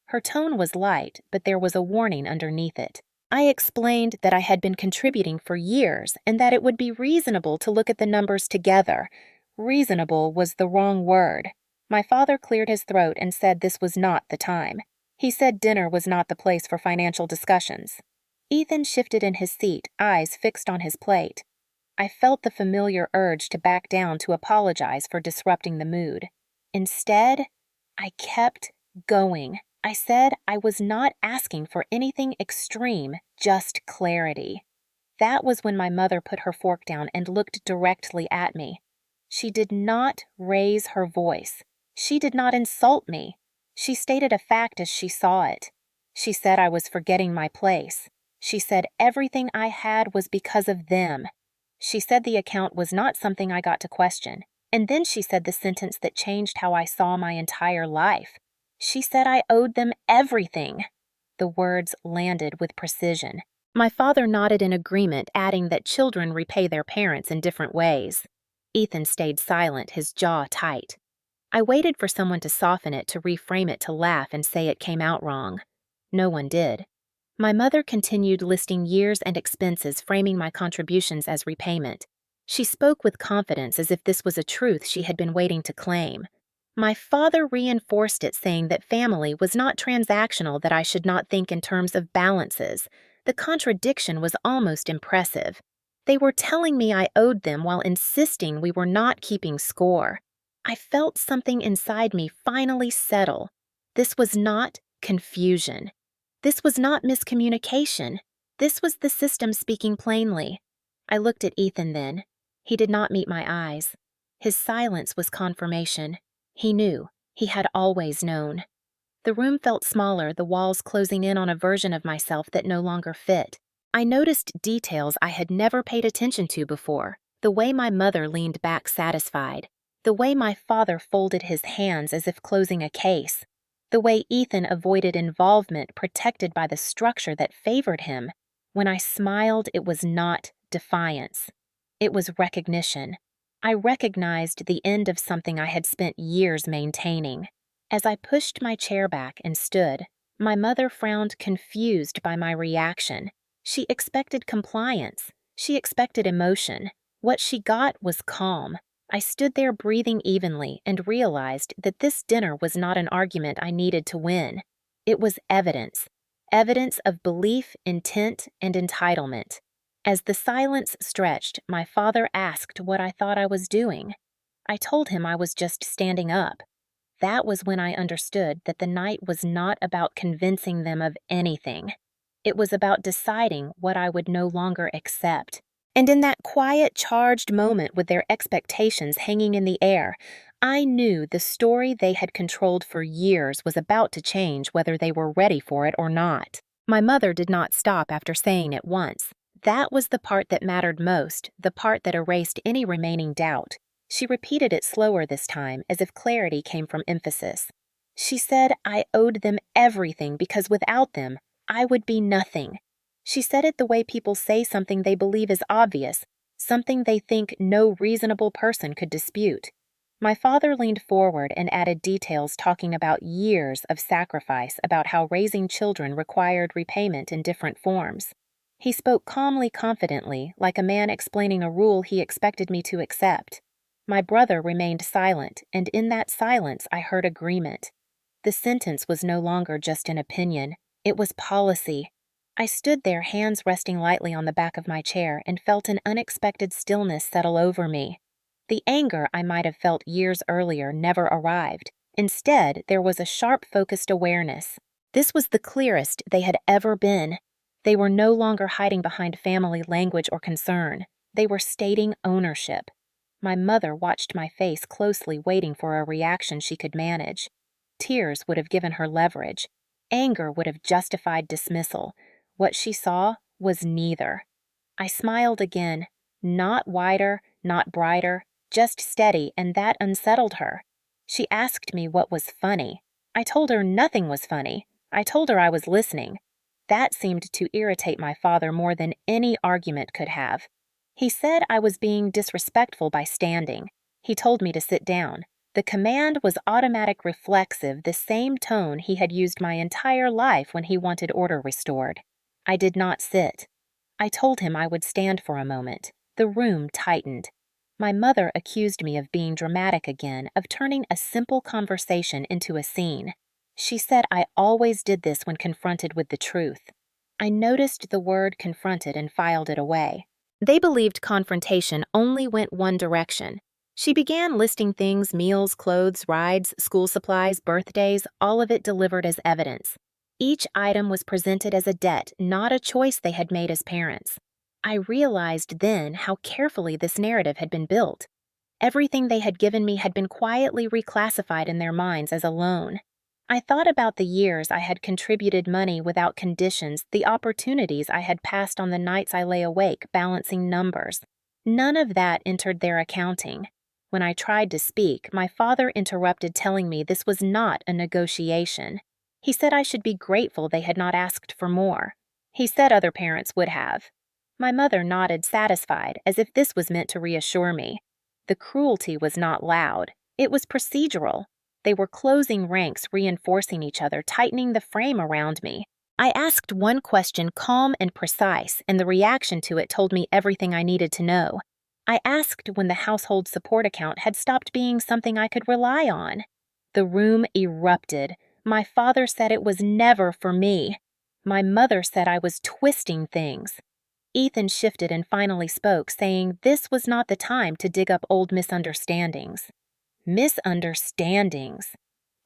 Her tone was light, but there was a warning underneath it. I explained that I had been contributing for years and that it would be reasonable to look at the numbers together. Reasonable was the wrong word. My father cleared his throat and said this was not the time. He said dinner was not the place for financial discussions. Ethan shifted in his seat, eyes fixed on his plate. I felt the familiar urge to back down to apologize for disrupting the mood. Instead, I kept going. I said I was not asking for anything extreme, just clarity. That was when my mother put her fork down and looked directly at me. She did not raise her voice. She did not insult me. She stated a fact as she saw it. She said I was forgetting my place. She said everything I had was because of them. She said the account was not something I got to question. And then she said the sentence that changed how I saw my entire life. She said I owed them everything. The words landed with precision. My father nodded in agreement, adding that children repay their parents in different ways. Ethan stayed silent, his jaw tight. I waited for someone to soften it, to reframe it, to laugh and say it came out wrong. No one did. My mother continued listing years and expenses, framing my contributions as repayment. She spoke with confidence as if this was a truth she had been waiting to claim. My father reinforced it, saying that family was not transactional, that I should not think in terms of balances. The contradiction was almost impressive. They were telling me I owed them while insisting we were not keeping score. I felt something inside me finally settle. This was not confusion. This was not miscommunication. This was the system speaking plainly. I looked at Ethan then. He did not meet my eyes. His silence was confirmation. He knew. He had always known. The room felt smaller, the walls closing in on a version of myself that no longer fit. I noticed details I had never paid attention to before. The way my mother leaned back satisfied. The way my father folded his hands as if closing a case. The way Ethan avoided involvement, protected by the structure that favored him. When I smiled, it was not defiance. It was recognition. I recognized the end of something I had spent years maintaining. As I pushed my chair back and stood, my mother frowned, confused by my reaction. She expected compliance. She expected emotion. What she got was calm. I stood there breathing evenly and realized that this dinner was not an argument I needed to win. It was evidence. Evidence of belief, intent, and entitlement. As the silence stretched, my father asked what I thought I was doing. I told him I was just standing up. That was when I understood that the night was not about convincing them of anything. It was about deciding what I would no longer accept. And in that quiet, charged moment with their expectations hanging in the air, I knew the story they had controlled for years was about to change, whether they were ready for it or not. My mother did not stop after saying it once. That was the part that mattered most, the part that erased any remaining doubt. She repeated it slower this time, as if clarity came from emphasis. She said I owed them everything because without them, I would be nothing. She said it the way people say something they believe is obvious, something they think no reasonable person could dispute. My father leaned forward and added details, talking about years of sacrifice, about how raising children required repayment in different forms. He spoke calmly, confidently, like a man explaining a rule he expected me to accept. My brother remained silent, and in that silence I heard agreement. The sentence was no longer just an opinion. It was policy. I stood there, hands resting lightly on the back of my chair, and felt an unexpected stillness settle over me. The anger I might have felt years earlier never arrived. Instead, there was a sharp, focused awareness. This was the clearest they had ever been. They were no longer hiding behind family language or concern. They were stating ownership. My mother watched my face closely, waiting for a reaction she could manage. Tears would have given her leverage. Anger would have justified dismissal. What she saw was neither. I smiled again, not wider, not brighter, just steady, and that unsettled her. She asked me what was funny. I told her nothing was funny. I told her I was listening. That seemed to irritate my father more than any argument could have. He said I was being disrespectful by standing. He told me to sit down. The command was automatic, reflexive, the same tone he had used my entire life when he wanted order restored. I did not sit. I told him I would stand for a moment. The room tightened. My mother accused me of being dramatic again, of turning a simple conversation into a scene. She said I always did this when confronted with the truth. I noticed the word confronted and filed it away. They believed confrontation only went one direction. She began listing things: meals, clothes, rides, school supplies, birthdays, all of it delivered as evidence. Each item was presented as a debt, not a choice they had made as parents. I realized then how carefully this narrative had been built. Everything they had given me had been quietly reclassified in their minds as a loan. I thought about the years I had contributed money without conditions, the opportunities I had passed on the nights I lay awake balancing numbers. None of that entered their accounting. When I tried to speak, my father interrupted, telling me this was not a negotiation. He said I should be grateful they had not asked for more. He said other parents would have. My mother nodded, satisfied, as if this was meant to reassure me. The cruelty was not loud. It was procedural. They were closing ranks, reinforcing each other, tightening the frame around me. I asked one question, calm and precise, and the reaction to it told me everything I needed to know. I asked when the household support account had stopped being something I could rely on. The room erupted. My father said it was never for me. My mother said I was twisting things. Ethan shifted and finally spoke, saying this was not the time to dig up old misunderstandings. Misunderstandings.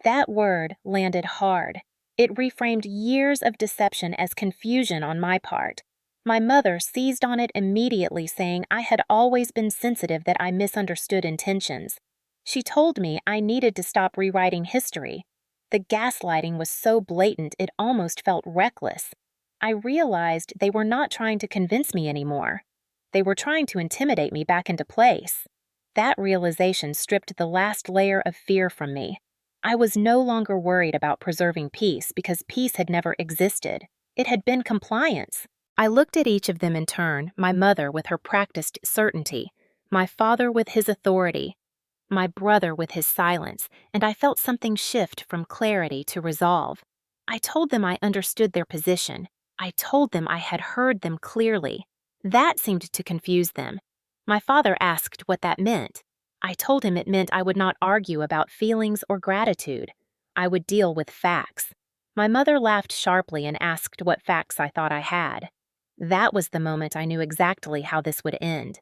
That word landed hard. It reframed years of deception as confusion on my part. My mother seized on it immediately, saying I had always been sensitive that I misunderstood intentions. She told me I needed to stop rewriting history. The gaslighting was so blatant it almost felt reckless. I realized they were not trying to convince me anymore. They were trying to intimidate me back into place. That realization stripped the last layer of fear from me. I was no longer worried about preserving peace because peace had never existed. It had been compliance. I looked at each of them in turn, my mother with her practiced certainty, my father with his authority, my brother with his silence, and I felt something shift from clarity to resolve. I told them I understood their position. I told them I had heard them clearly. That seemed to confuse them. My father asked what that meant. I told him it meant I would not argue about feelings or gratitude. I would deal with facts. My mother laughed sharply and asked what facts I thought I had. That was the moment I knew exactly how this would end.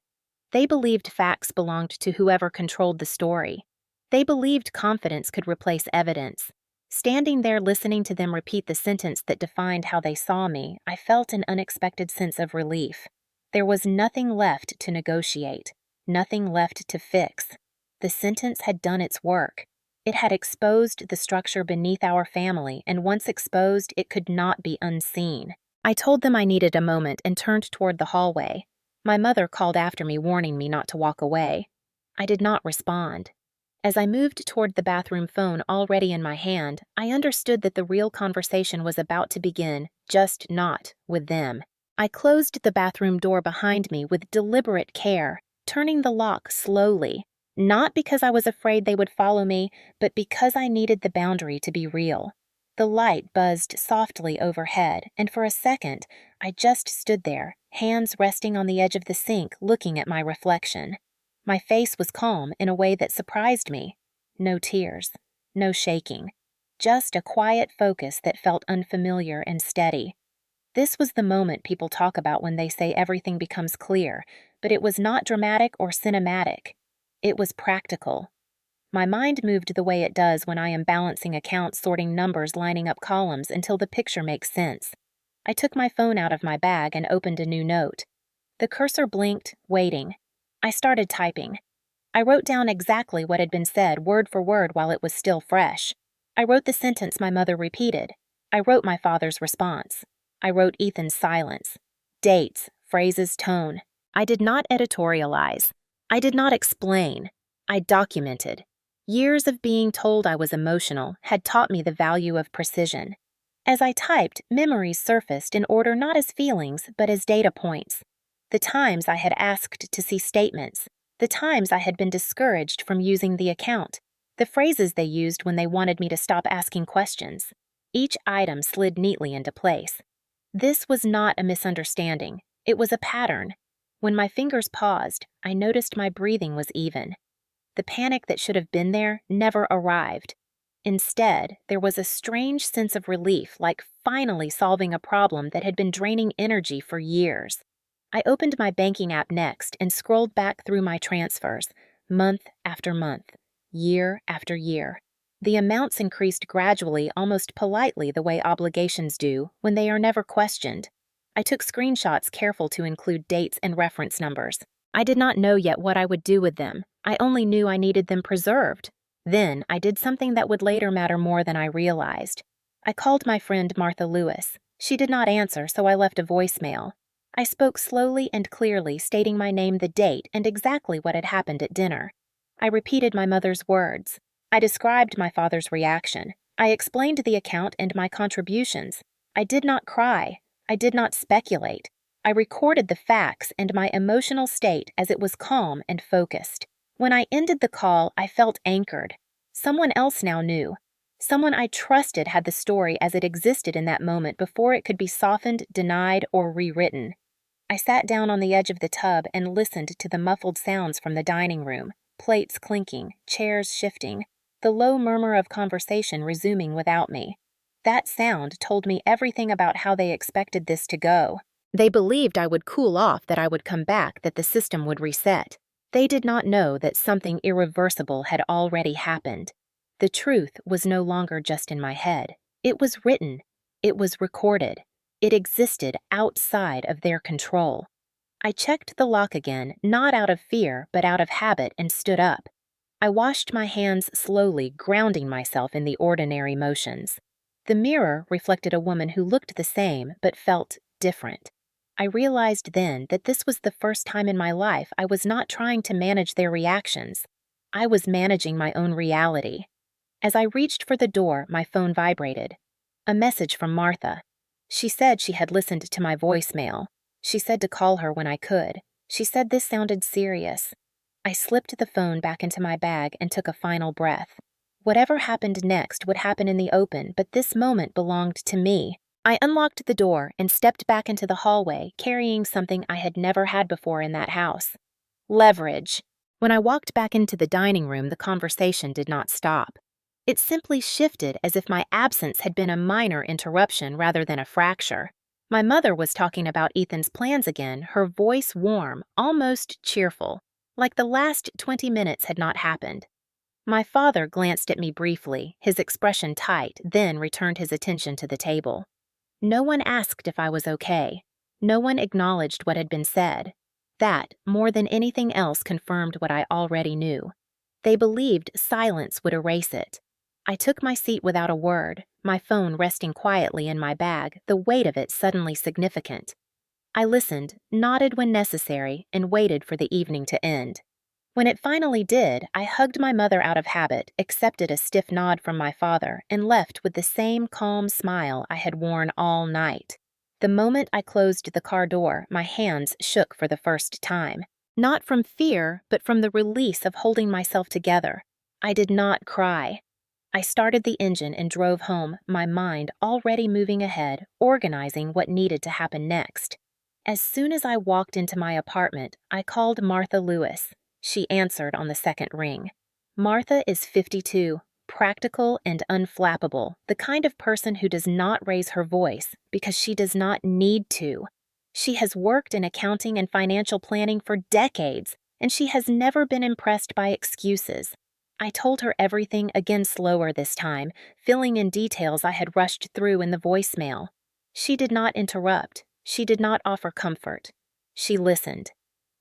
They believed facts belonged to whoever controlled the story. They believed confidence could replace evidence. Standing there listening to them repeat the sentence that defined how they saw me, I felt an unexpected sense of relief. There was nothing left to negotiate, nothing left to fix. The sentence had done its work. It had exposed the structure beneath our family, and once exposed, it could not be unseen. I told them I needed a moment and turned toward the hallway. My mother called after me, warning me not to walk away. I did not respond. As I moved toward the bathroom phone already in my hand, I understood that the real conversation was about to begin, just not with them. I closed the bathroom door behind me with deliberate care, turning the lock slowly, not because I was afraid they would follow me, but because I needed the boundary to be real. The light buzzed softly overhead, and for a second, I just stood there, hands resting on the edge of the sink, looking at my reflection. My face was calm in a way that surprised me. No tears, no shaking, just a quiet focus that felt unfamiliar and steady. This was the moment people talk about when they say everything becomes clear, but it was not dramatic or cinematic. It was practical. My mind moved the way it does when I am balancing accounts, sorting numbers, lining up columns until the picture makes sense. I took my phone out of my bag and opened a new note. The cursor blinked, waiting. I started typing. I wrote down exactly what had been said, word for word, while it was still fresh. I wrote the sentence my mother repeated. I wrote my father's response. I wrote Ethan's silence. Dates, phrases, tone. I did not editorialize. I did not explain. I documented. Years of being told I was emotional had taught me the value of precision. As I typed, memories surfaced in order not as feelings, but as data points. The times I had asked to see statements, the times I had been discouraged from using the account, the phrases they used when they wanted me to stop asking questions. Each item slid neatly into place. This was not a misunderstanding. It was a pattern. When my fingers paused, I noticed my breathing was even. The panic that should have been there never arrived. Instead, there was a strange sense of relief, like finally solving a problem that had been draining energy for years. I opened my banking app next and scrolled back through my transfers, month after month, year after year. The amounts increased gradually, almost politely, the way obligations do when they are never questioned. I took screenshots, careful to include dates and reference numbers. I did not know yet what I would do with them. I only knew I needed them preserved. Then I did something that would later matter more than I realized. I called my friend Martha Lewis. She did not answer, so I left a voicemail. I spoke slowly and clearly, stating my name, the date, and exactly what had happened at dinner. I repeated my mother's words. I described my father's reaction. I explained the account and my contributions. I did not cry. I did not speculate. I recorded the facts and my emotional state as it was calm and focused. When I ended the call, I felt anchored. Someone else now knew. Someone I trusted had the story as it existed in that moment before it could be softened, denied, or rewritten. I sat down on the edge of the tub and listened to the muffled sounds from the dining room, plates clinking, chairs shifting, the low murmur of conversation resuming without me. That sound told me everything about how they expected this to go. They believed I would cool off, that I would come back, that the system would reset. They did not know that something irreversible had already happened. The truth was no longer just in my head. It was written. It was recorded. It existed outside of their control. I checked the lock again, not out of fear, but out of habit, and stood up. I washed my hands slowly, grounding myself in the ordinary motions. The mirror reflected a woman who looked the same, but felt different. I realized then that this was the first time in my life I was not trying to manage their reactions. I was managing my own reality. As I reached for the door, my phone vibrated. A message from Martha. She said she had listened to my voicemail. She said to call her when I could. She said this sounded serious. I slipped the phone back into my bag and took a final breath. Whatever happened next would happen in the open, but this moment belonged to me. I unlocked the door and stepped back into the hallway, carrying something I had never had before in that house. Leverage. When I walked back into the dining room, the conversation did not stop. It simply shifted, as if my absence had been a minor interruption rather than a fracture. My mother was talking about Ethan's plans again, her voice warm, almost cheerful, like the last 20 minutes had not happened. My father glanced at me briefly, his expression tight, then returned his attention to the table. No one asked if I was okay. No one acknowledged what had been said. That, more than anything else, confirmed what I already knew. They believed silence would erase it. I took my seat without a word, my phone resting quietly in my bag, the weight of it suddenly significant. I listened, nodded when necessary, and waited for the evening to end. When it finally did, I hugged my mother out of habit, accepted a stiff nod from my father, and left with the same calm smile I had worn all night. The moment I closed the car door, my hands shook for the first time. Not from fear, but from the release of holding myself together. I did not cry. I started the engine and drove home, my mind already moving ahead, organizing what needed to happen next. As soon as I walked into my apartment, I called Martha Lewis. She answered on the second ring. Martha is 52, practical and unflappable, the kind of person who does not raise her voice because she does not need to. She has worked in accounting and financial planning for decades, and she has never been impressed by excuses. I told her everything, again slower this time, filling in details I had rushed through in the voicemail. She did not interrupt. She did not offer comfort. She listened.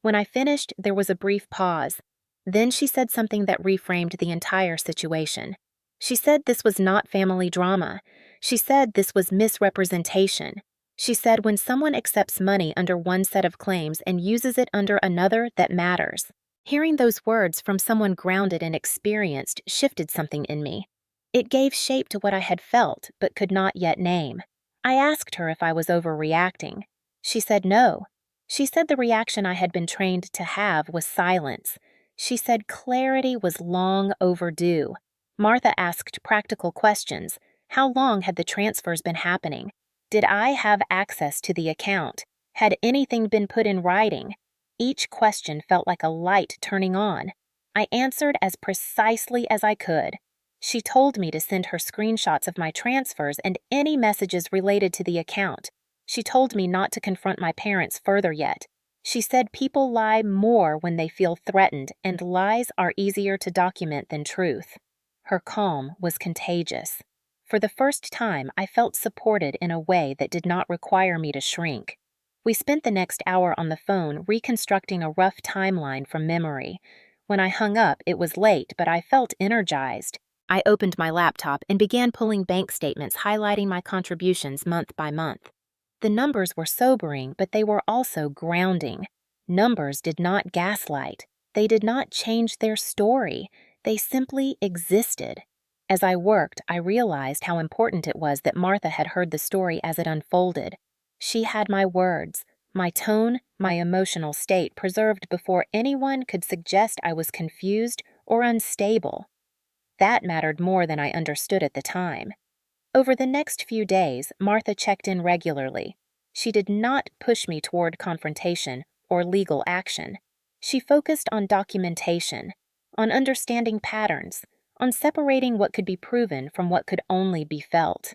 When I finished, there was a brief pause. Then she said something that reframed the entire situation. She said this was not family drama. She said this was misrepresentation. She said when someone accepts money under one set of claims and uses it under another, that matters. Hearing those words from someone grounded and experienced shifted something in me. It gave shape to what I had felt but could not yet name. I asked her if I was overreacting. She said no. She said the reaction I had been trained to have was silence. She said clarity was long overdue. Martha asked practical questions. How long had the transfers been happening? Did I have access to the account? Had anything been put in writing? Each question felt like a light turning on. I answered as precisely as I could. She told me to send her screenshots of my transfers and any messages related to the account. She told me not to confront my parents further yet. She said people lie more when they feel threatened, and lies are easier to document than truth. Her calm was contagious. For the first time, I felt supported in a way that did not require me to shrink. We spent the next hour on the phone reconstructing a rough timeline from memory. When I hung up, it was late, but I felt energized. I opened my laptop and began pulling bank statements highlighting my contributions month by month. The numbers were sobering, but they were also grounding. Numbers did not gaslight. They did not change their story. They simply existed. As I worked, I realized how important it was that Martha had heard the story as it unfolded. She had my words, my tone, my emotional state preserved before anyone could suggest I was confused or unstable. That mattered more than I understood at the time. Over the next few days, Martha checked in regularly. She did not push me toward confrontation or legal action. She focused on documentation, on understanding patterns, on separating what could be proven from what could only be felt.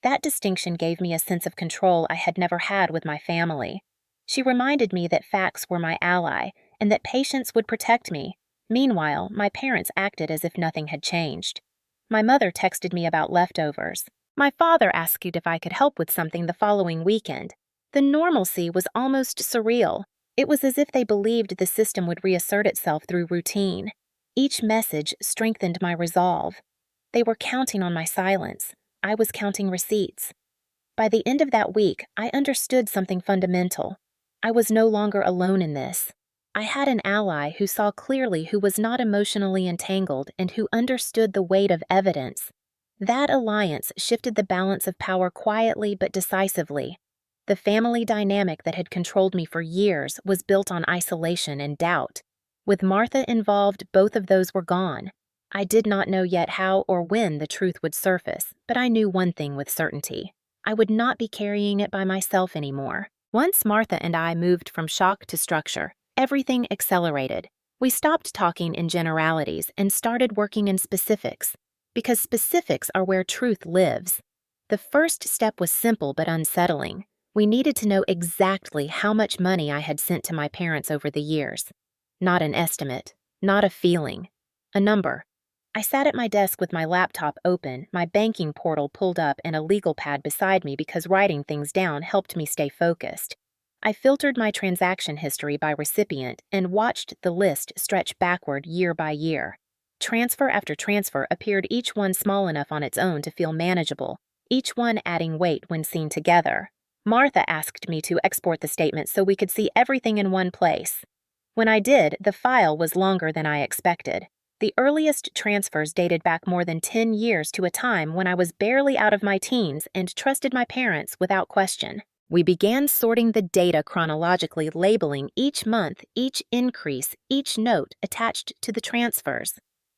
That distinction gave me a sense of control I had never had with my family. She reminded me that facts were my ally and that patience would protect me. Meanwhile, my parents acted as if nothing had changed. My mother texted me about leftovers. My father asked if I could help with something the following weekend. The normalcy was almost surreal. It was as if they believed the system would reassert itself through routine. Each message strengthened my resolve. They were counting on my silence. I was counting receipts. By the end of that week, I understood something fundamental. I was no longer alone in this. I had an ally who saw clearly, who was not emotionally entangled, and who understood the weight of evidence. That alliance shifted the balance of power quietly but decisively. The family dynamic that had controlled me for years was built on isolation and doubt. With Martha involved, both of those were gone. I did not know yet how or when the truth would surface, but I knew one thing with certainty. I would not be carrying it by myself anymore. Once Martha and I moved from shock to structure, everything accelerated. We stopped talking in generalities and started working in specifics, because specifics are where truth lives. The first step was simple but unsettling. We needed to know exactly how much money I had sent to my parents over the years. Not an estimate, not a feeling, a number. I sat at my desk with my laptop open, my banking portal pulled up, and a legal pad beside me because writing things down helped me stay focused. I filtered my transaction history by recipient and watched the list stretch backward year by year. Transfer after transfer appeared, each one small enough on its own to feel manageable, each one adding weight when seen together. Martha asked me to export the statement so we could see everything in one place. When I did, the file was longer than I expected. The earliest transfers dated back more than 10 years to a time when I was barely out of my teens and trusted my parents without question. We began sorting the data chronologically, labeling each month, each increase, each note attached to the transfers.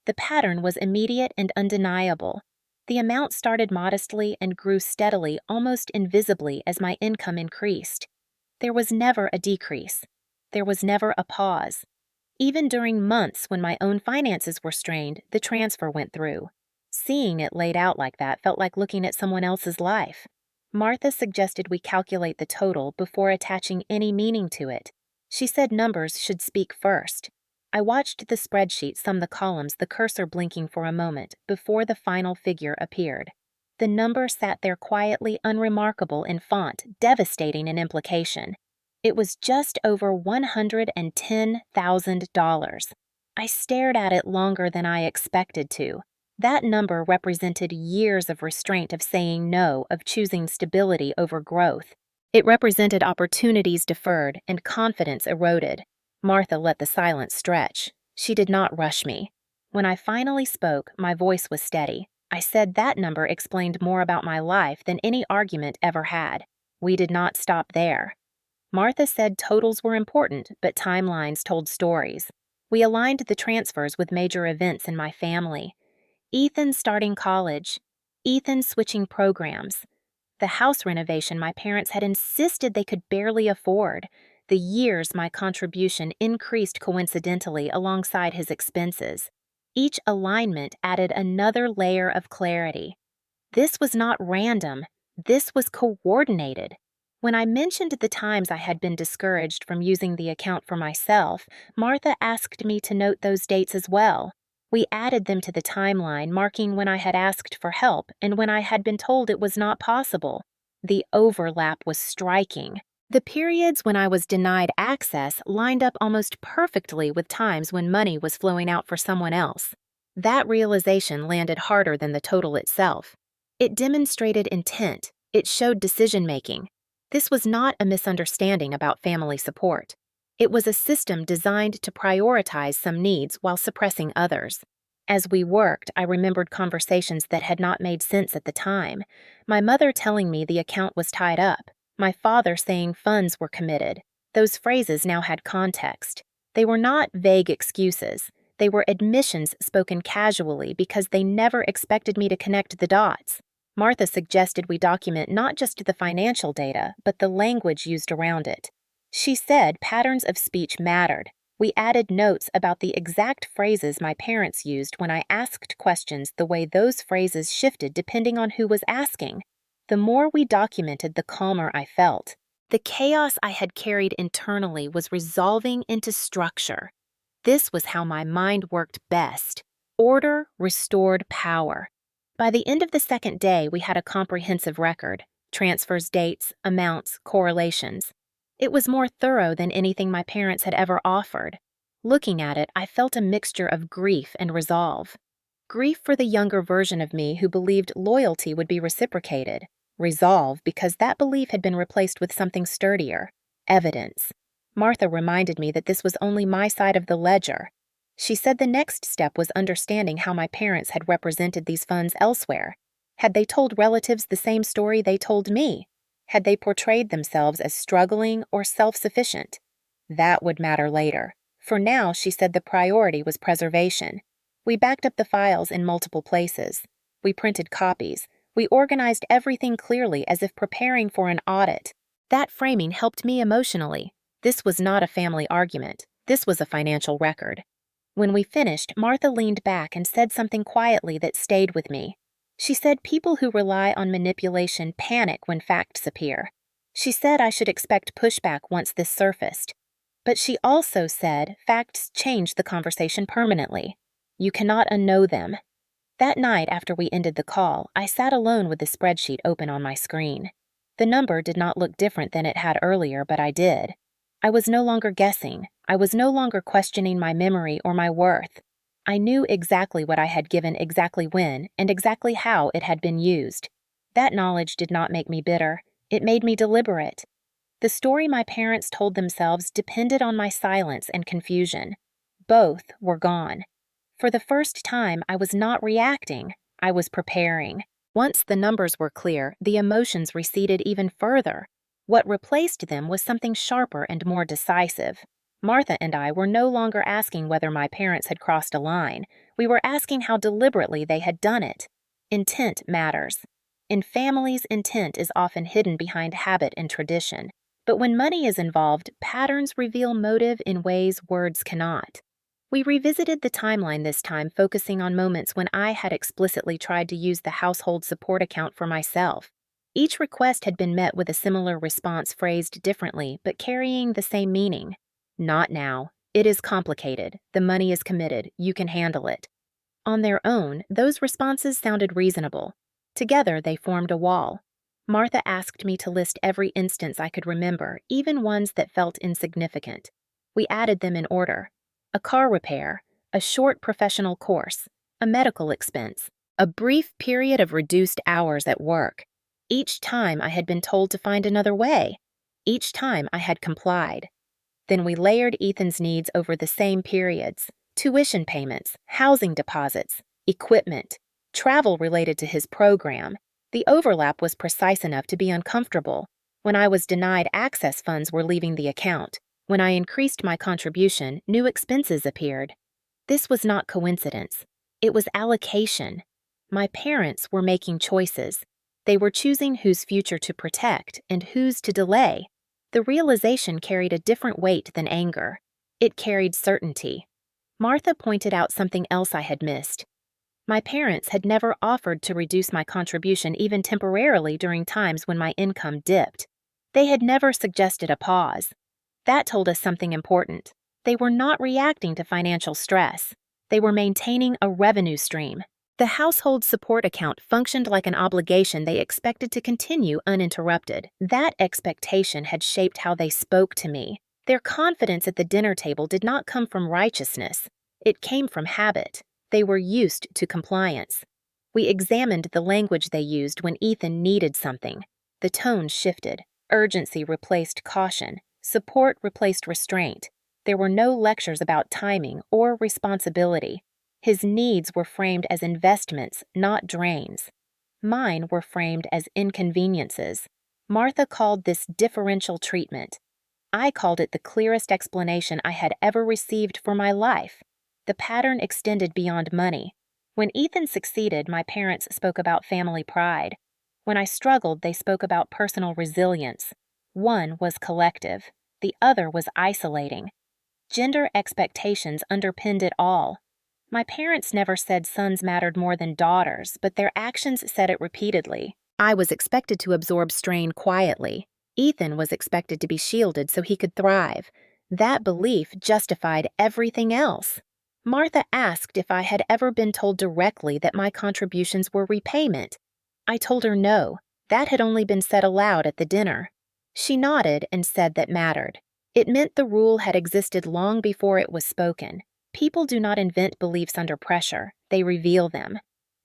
The pattern was immediate and undeniable. The amount started modestly and grew steadily, almost invisibly, as my income increased. There was never a decrease. There was never a pause. Even during months when my own finances were strained, the transfer went through. Seeing it laid out like that felt like looking at someone else's life. Martha suggested we calculate the total before attaching any meaning to it. She said numbers should speak first. I watched the spreadsheet sum the columns, the cursor blinking for a moment before the final figure appeared. The number sat there quietly, unremarkable in font, devastating in implication. It was just over $110,000. I stared at it longer than I expected to. That number represented years of restraint, of saying no, of choosing stability over growth. It represented opportunities deferred and confidence eroded. Martha let the silence stretch. She did not rush me. When I finally spoke, my voice was steady. I said that number explained more about my life than any argument ever had. We did not stop there. Martha said totals were important, but timelines told stories. We aligned the transfers with major events in my family. Ethan starting college. Ethan switching programs. The house renovation my parents had insisted they could barely afford. The years my contribution increased coincidentally alongside his expenses. Each alignment added another layer of clarity. This was not random. This was coordinated. When I mentioned the times I had been discouraged from using the account for myself, Martha asked me to note those dates as well. We added them to the timeline, marking when I had asked for help and when I had been told it was not possible. The overlap was striking. The periods when I was denied access lined up almost perfectly with times when money was flowing out for someone else. That realization landed harder than the total itself. It demonstrated intent. It showed decision-making. This was not a misunderstanding about family support. It was a system designed to prioritize some needs while suppressing others. As we worked, I remembered conversations that had not made sense at the time. My mother telling me the account was tied up. My father saying funds were committed. Those phrases now had context. They were not vague excuses. They were admissions spoken casually because they never expected me to connect the dots. Martha suggested we document not just the financial data, but the language used around it. She said patterns of speech mattered. We added notes about the exact phrases my parents used when I asked questions, the way those phrases shifted depending on who was asking. The more we documented, the calmer I felt. The chaos I had carried internally was resolving into structure. This was how my mind worked best. Order restored power. By the end of the second day, we had a comprehensive record: transfers, dates, amounts, correlations. It was more thorough than anything my parents had ever offered. Looking at it, I felt a mixture of grief and resolve. Grief for the younger version of me who believed loyalty would be reciprocated. Resolve because that belief had been replaced with something sturdier: evidence. Martha reminded me that this was only my side of the ledger. She said the next step was understanding how my parents had represented these funds elsewhere. Had they told relatives the same story they told me? Had they portrayed themselves as struggling or self-sufficient? That would matter later. For now, she said the priority was preservation. We backed up the files in multiple places. We printed copies. We organized everything clearly as if preparing for an audit. That framing helped me emotionally. This was not a family argument. This was a financial record. When we finished, Martha leaned back and said something quietly that stayed with me. She said people who rely on manipulation panic when facts appear. She said I should expect pushback once this surfaced. But she also said facts change the conversation permanently. You cannot unknow them. That night after we ended the call, I sat alone with the spreadsheet open on my screen. The number did not look different than it had earlier, but I did. I was no longer guessing. I was no longer questioning my memory or my worth. I knew exactly what I had given, exactly when, and exactly how it had been used. That knowledge did not make me bitter. It made me deliberate. The story my parents told themselves depended on my silence and confusion. Both were gone. For the first time, I was not reacting. I was preparing. Once the numbers were clear, the emotions receded even further. What replaced them was something sharper and more decisive. Martha and I were no longer asking whether my parents had crossed a line. We were asking how deliberately they had done it. Intent matters. In families, intent is often hidden behind habit and tradition. But when money is involved, patterns reveal motive in ways words cannot. We revisited the timeline this time, focusing on moments when I had explicitly tried to use the household support account for myself. Each request had been met with a similar response phrased differently, but carrying the same meaning. Not now. It is complicated. The money is committed. You can handle it. On their own, those responses sounded reasonable. Together, they formed a wall. Martha asked me to list every instance I could remember, even ones that felt insignificant. We added them in order: a car repair, a short professional course, a medical expense, a brief period of reduced hours at work. Each time I had been told to find another way. Each time I had complied. Then we layered Ethan's needs over the same periods: tuition payments, housing deposits, equipment, travel related to his program. The overlap was precise enough to be uncomfortable. When I was denied access, funds were leaving the account. When I increased my contribution, new expenses appeared. This was not coincidence. It was allocation. My parents were making choices. They were choosing whose future to protect and whose to delay. The realization carried a different weight than anger. It carried certainty. Martha pointed out something else I had missed. My parents had never offered to reduce my contribution even temporarily during times when my income dipped. They had never suggested a pause. That told us something important. They were not reacting to financial stress. They were maintaining a revenue stream. The household support account functioned like an obligation they expected to continue uninterrupted. That expectation had shaped how they spoke to me. Their confidence at the dinner table did not come from righteousness. It came from habit. They were used to compliance. We examined the language they used when Ethan needed something. The tone shifted. Urgency replaced caution. Support replaced restraint. There were no lectures about timing or responsibility. His needs were framed as investments, not drains. Mine were framed as inconveniences. Martha called this differential treatment. I called it the clearest explanation I had ever received for my life. The pattern extended beyond money. When Ethan succeeded, my parents spoke about family pride. When I struggled, they spoke about personal resilience. One was collective, the other was isolating. Gender expectations underpinned it all. My parents never said sons mattered more than daughters, but their actions said it repeatedly. I was expected to absorb strain quietly. Ethan was expected to be shielded so he could thrive. That belief justified everything else. Martha asked if I had ever been told directly that my contributions were repayment. I told her no. That had only been said aloud at the dinner. She nodded and said that mattered. It meant the rule had existed long before it was spoken. People do not invent beliefs under pressure, they reveal them.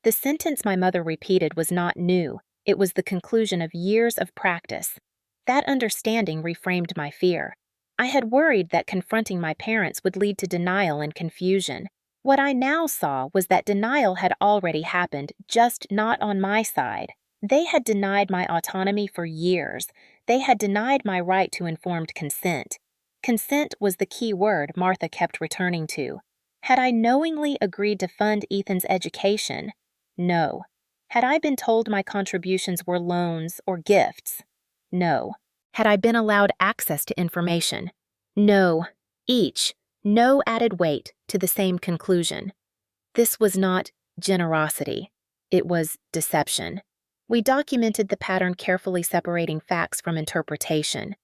The sentence my mother repeated was not new, it was the conclusion of years of practice. That understanding reframed my fear. I had worried that confronting my parents would lead to denial and confusion. What I now saw was that denial had already happened, just not on my side. They had denied my autonomy for years. They had denied my right to informed consent. Consent was the key word Martha kept returning to. Had I knowingly agreed to fund Ethan's education? No. Had I been told my contributions were loans or gifts? No. Had I been allowed access to information? No. Each, no added weight to the same conclusion. This was not generosity. It was deception. We documented the pattern carefully separating facts from interpretation.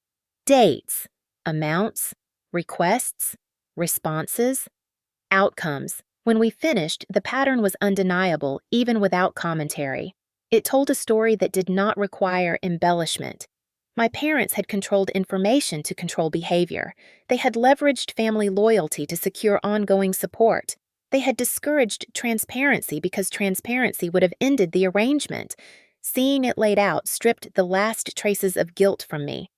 Dates, amounts, requests, responses, outcomes. When we finished, the pattern was undeniable, even without commentary. It told a story that did not require embellishment. My parents had controlled information to control behavior. They had leveraged family loyalty to secure ongoing support. They had discouraged transparency because transparency would have ended the arrangement. Seeing it laid out stripped the last traces of guilt from me.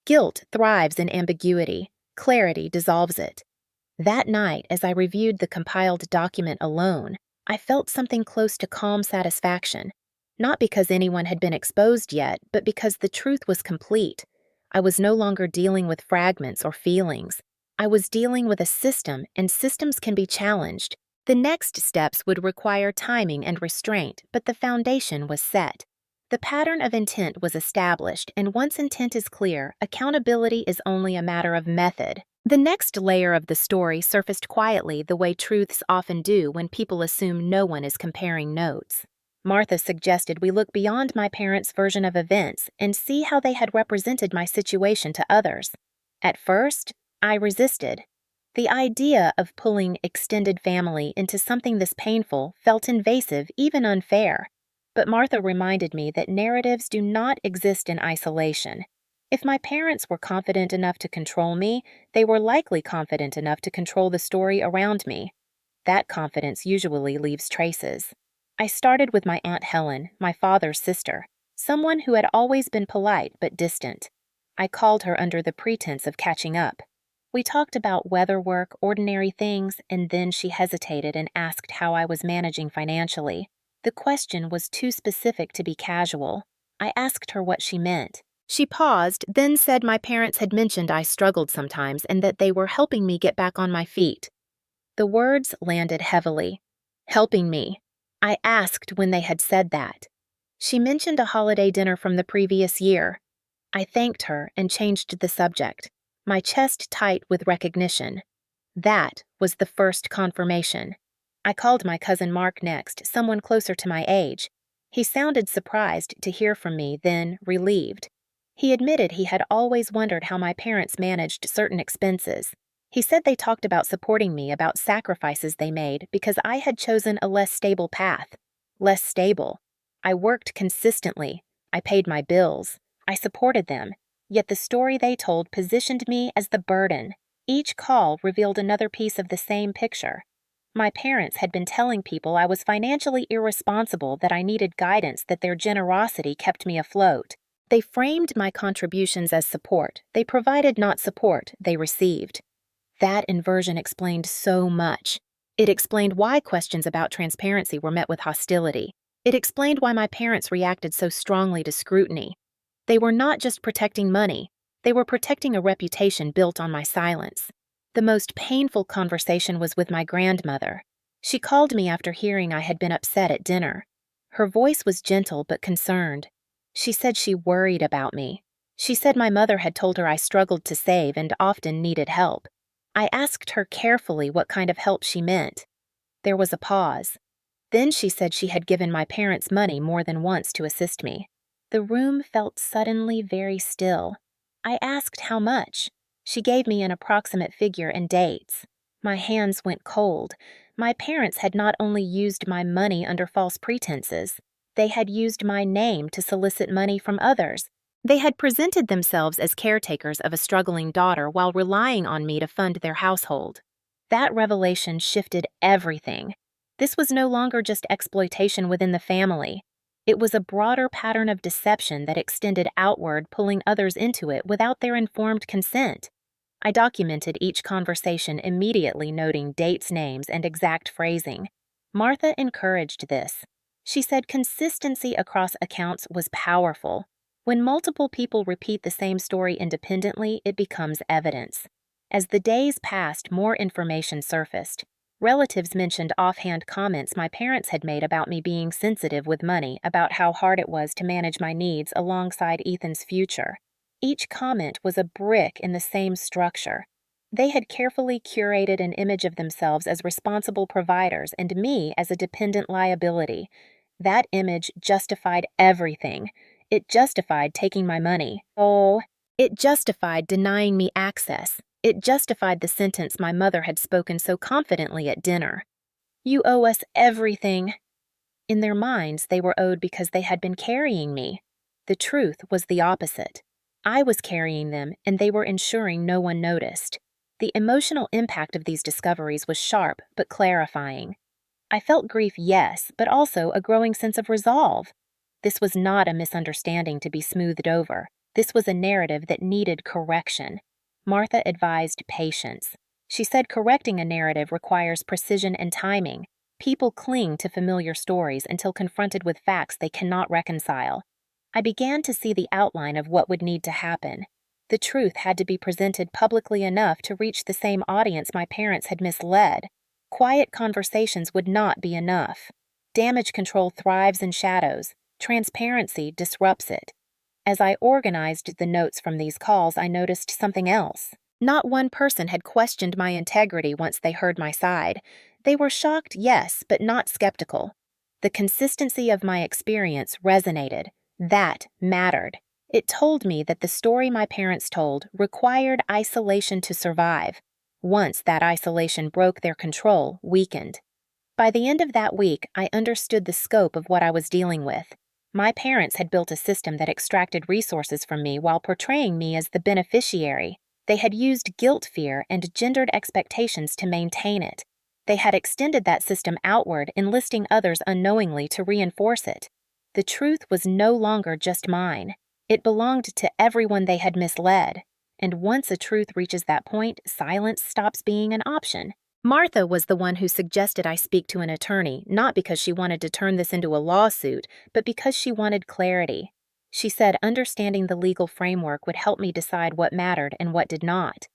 Guilt thrives in ambiguity. Clarity dissolves it. That night, as I reviewed the compiled document alone, I felt something close to calm satisfaction. Not because anyone had been exposed yet, but because the truth was complete. I was no longer dealing with fragments or feelings. I was dealing with a system, and systems can be challenged. The next steps would require timing and restraint, but the foundation was set. The pattern of intent was established, and once intent is clear, accountability is only a matter of method. The next layer of the story surfaced quietly the way truths often do when people assume no one is comparing notes. Martha suggested we look beyond my parents' version of events and see how they had represented my situation to others. At first, I resisted. The idea of pulling extended family into something this painful felt invasive, even unfair. But Martha reminded me that narratives do not exist in isolation. If my parents were confident enough to control me, they were likely confident enough to control the story around me. That confidence usually leaves traces. I started with my Aunt Helen, my father's sister, someone who had always been polite but distant. I called her under the pretense of catching up. We talked about weather work, ordinary things, and then she hesitated and asked how I was managing financially. The question was too specific to be casual. I asked her what she meant. She paused, then said my parents had mentioned I struggled sometimes and that they were helping me get back on my feet. The words landed heavily. Helping me. I asked when they had said that. She mentioned a holiday dinner from the previous year. I thanked her and changed the subject, my chest tight with recognition. That was the first confirmation. I called my cousin Mark next, someone closer to my age. He sounded surprised to hear from me, then relieved. He admitted he had always wondered how my parents managed certain expenses. He said they talked about supporting me, about sacrifices they made, because I had chosen a less stable path. Less stable. I worked consistently. I paid my bills. I supported them. Yet the story they told positioned me as the burden. Each call revealed another piece of the same picture. My parents had been telling people I was financially irresponsible, that I needed guidance, that their generosity kept me afloat. They framed my contributions as support. They provided not support, they received. That inversion explained so much. It explained why questions about transparency were met with hostility. It explained why my parents reacted so strongly to scrutiny. They were not just protecting money. They were protecting a reputation built on my silence. The most painful conversation was with my grandmother. She called me after hearing I had been upset at dinner. Her voice was gentle but concerned. She said she worried about me. She said my mother had told her I struggled to save and often needed help. I asked her carefully what kind of help she meant. There was a pause. Then she said she had given my parents money more than once to assist me. The room felt suddenly very still. I asked how much. She gave me an approximate figure and dates. My hands went cold. My parents had not only used my money under false pretenses, they had used my name to solicit money from others. They had presented themselves as caretakers of a struggling daughter while relying on me to fund their household. That revelation shifted everything. This was no longer just exploitation within the family. It was a broader pattern of deception that extended outward, pulling others into it without their informed consent. I documented each conversation, immediately noting dates, names, and exact phrasing. Martha encouraged this. She said consistency across accounts was powerful. When multiple people repeat the same story independently, it becomes evidence. As the days passed, more information surfaced. Relatives mentioned offhand comments my parents had made about me being sensitive with money, about how hard it was to manage my needs alongside Ethan's future. Each comment was a brick in the same structure. They had carefully curated an image of themselves as responsible providers and me as a dependent liability. That image justified everything. It justified taking my money. Oh, it justified denying me access. It justified the sentence my mother had spoken so confidently at dinner. "You owe us everything." In their minds, they were owed because they had been carrying me. The truth was the opposite. I was carrying them, and they were ensuring no one noticed. The emotional impact of these discoveries was sharp but clarifying. I felt grief, yes, but also a growing sense of resolve. This was not a misunderstanding to be smoothed over. This was a narrative that needed correction. Martha advised patience. She said correcting a narrative requires precision and timing. People cling to familiar stories until confronted with facts they cannot reconcile. I began to see the outline of what would need to happen. The truth had to be presented publicly enough to reach the same audience my parents had misled. Quiet conversations would not be enough. Damage control thrives in shadows. Transparency disrupts it. As I organized the notes from these calls, I noticed something else. Not one person had questioned my integrity once they heard my side. They were shocked, yes, but not skeptical. The consistency of my experience resonated. That mattered. It told me that the story my parents told required isolation to survive. Once that isolation broke, their control weakened. By the end of that week, I understood the scope of what I was dealing with. My parents had built a system that extracted resources from me while portraying me as the beneficiary. They had used guilt fear and gendered expectations to maintain it. They had extended that system outward, enlisting others unknowingly to reinforce it. The truth was no longer just mine. It belonged to everyone they had misled. And once a truth reaches that point, silence stops being an option. Martha was the one who suggested I speak to an attorney, not because she wanted to turn this into a lawsuit, but because she wanted clarity. She said understanding the legal framework would help me decide what mattered and what did not.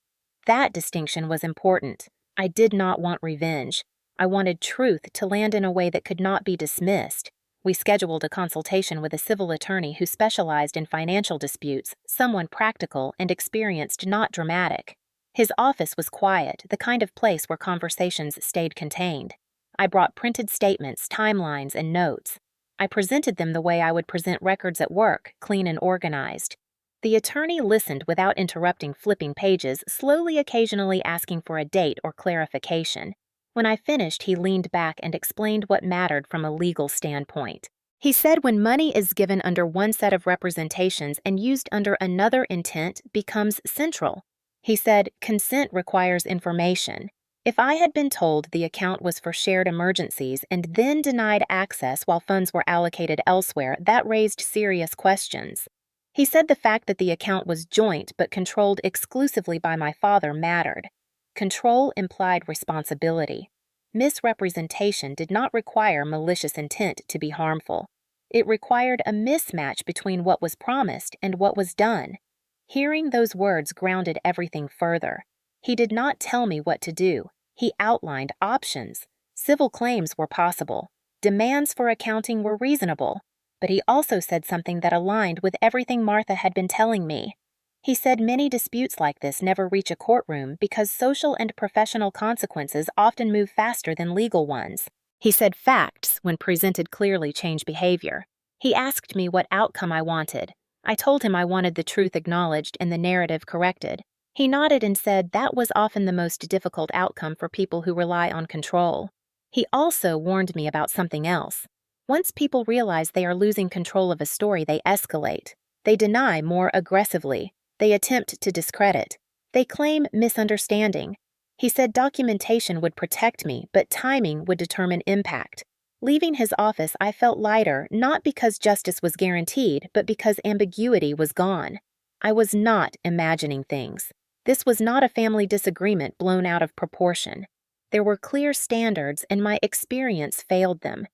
That distinction was important. I did not want revenge. I wanted truth to land in a way that could not be dismissed. We scheduled a consultation with a civil attorney who specialized in financial disputes, someone practical and experienced, not dramatic. His office was quiet, the kind of place where conversations stayed contained. I brought printed statements, timelines, and notes. I presented them the way I would present records at work, clean and organized. The attorney listened without interrupting, flipping pages, slowly, occasionally asking for a date or clarification. When I finished, he leaned back and explained what mattered from a legal standpoint. He said when money is given under one set of representations and used under another, intent becomes central. He said, consent requires information. If I had been told the account was for shared emergencies and then denied access while funds were allocated elsewhere, that raised serious questions. He said the fact that the account was joint but controlled exclusively by my father mattered. Control implied responsibility. Misrepresentation did not require malicious intent to be harmful. It required a mismatch between what was promised and what was done. Hearing those words grounded everything further. He did not tell me what to do. He outlined options. Civil claims were possible. Demands for accounting were reasonable. but he also said something that aligned with everything Martha had been telling me. He said many disputes like this never reach a courtroom because social and professional consequences often move faster than legal ones. He said facts, when presented clearly, change behavior. He asked me what outcome I wanted. I told him I wanted the truth acknowledged and the narrative corrected. He nodded and said that was often the most difficult outcome for people who rely on control. He also warned me about something else. Once people realize they are losing control of a story, they escalate. They deny more aggressively. They attempt to discredit. They claim misunderstanding. He said documentation would protect me, but timing would determine impact. Leaving his office, I felt lighter, not because justice was guaranteed, but because ambiguity was gone. I was not imagining things. This was not a family disagreement blown out of proportion. There were clear standards, and my experience failed them.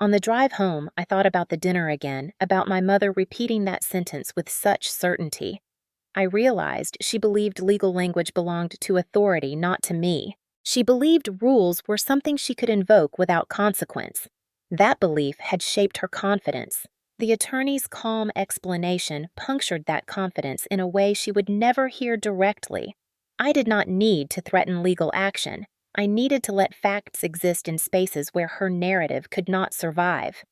On the drive home, I thought about the dinner again, about my mother repeating that sentence with such certainty. I realized she believed legal language belonged to authority, not to me. She believed rules were something she could invoke without consequence. That belief had shaped her confidence. The attorney's calm explanation punctured that confidence in a way she would never hear directly. I did not need to threaten legal action. I needed to let facts exist in spaces where her narrative could not survive.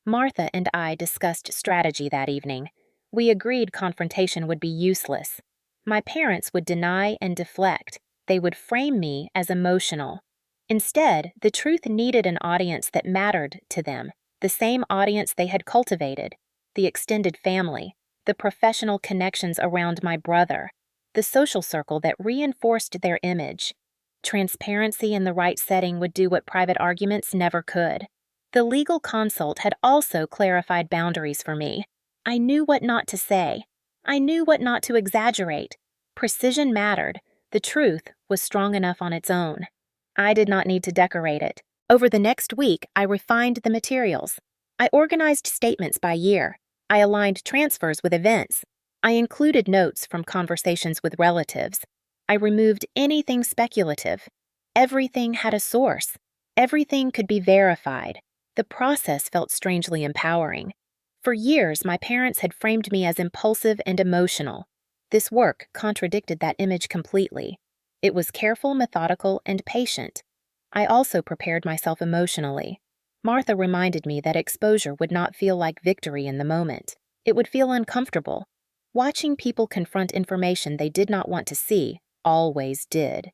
Martha and I discussed strategy that evening. We agreed confrontation would be useless. My parents would deny and deflect. They would frame me as emotional. Instead, the truth needed an audience that mattered to them, the same audience they had cultivated, the extended family, the professional connections around my brother, the social circle that reinforced their image. Transparency in the right setting would do what private arguments never could. The legal consult had also clarified boundaries for me. I knew what not to say. I knew what not to exaggerate. Precision mattered. The truth was strong enough on its own. I did not need to decorate it. Over the next week, I refined the materials. I organized statements by year. I aligned transfers with events. I included notes from conversations with relatives. I removed anything speculative. Everything had a source. Everything could be verified. The process felt strangely empowering. For years, my parents had framed me as impulsive and emotional. This work contradicted that image completely. It was careful, methodical, and patient. I also prepared myself emotionally. Martha reminded me that exposure would not feel like victory in the moment. It would feel uncomfortable. Watching people confront information they did not want to see always did.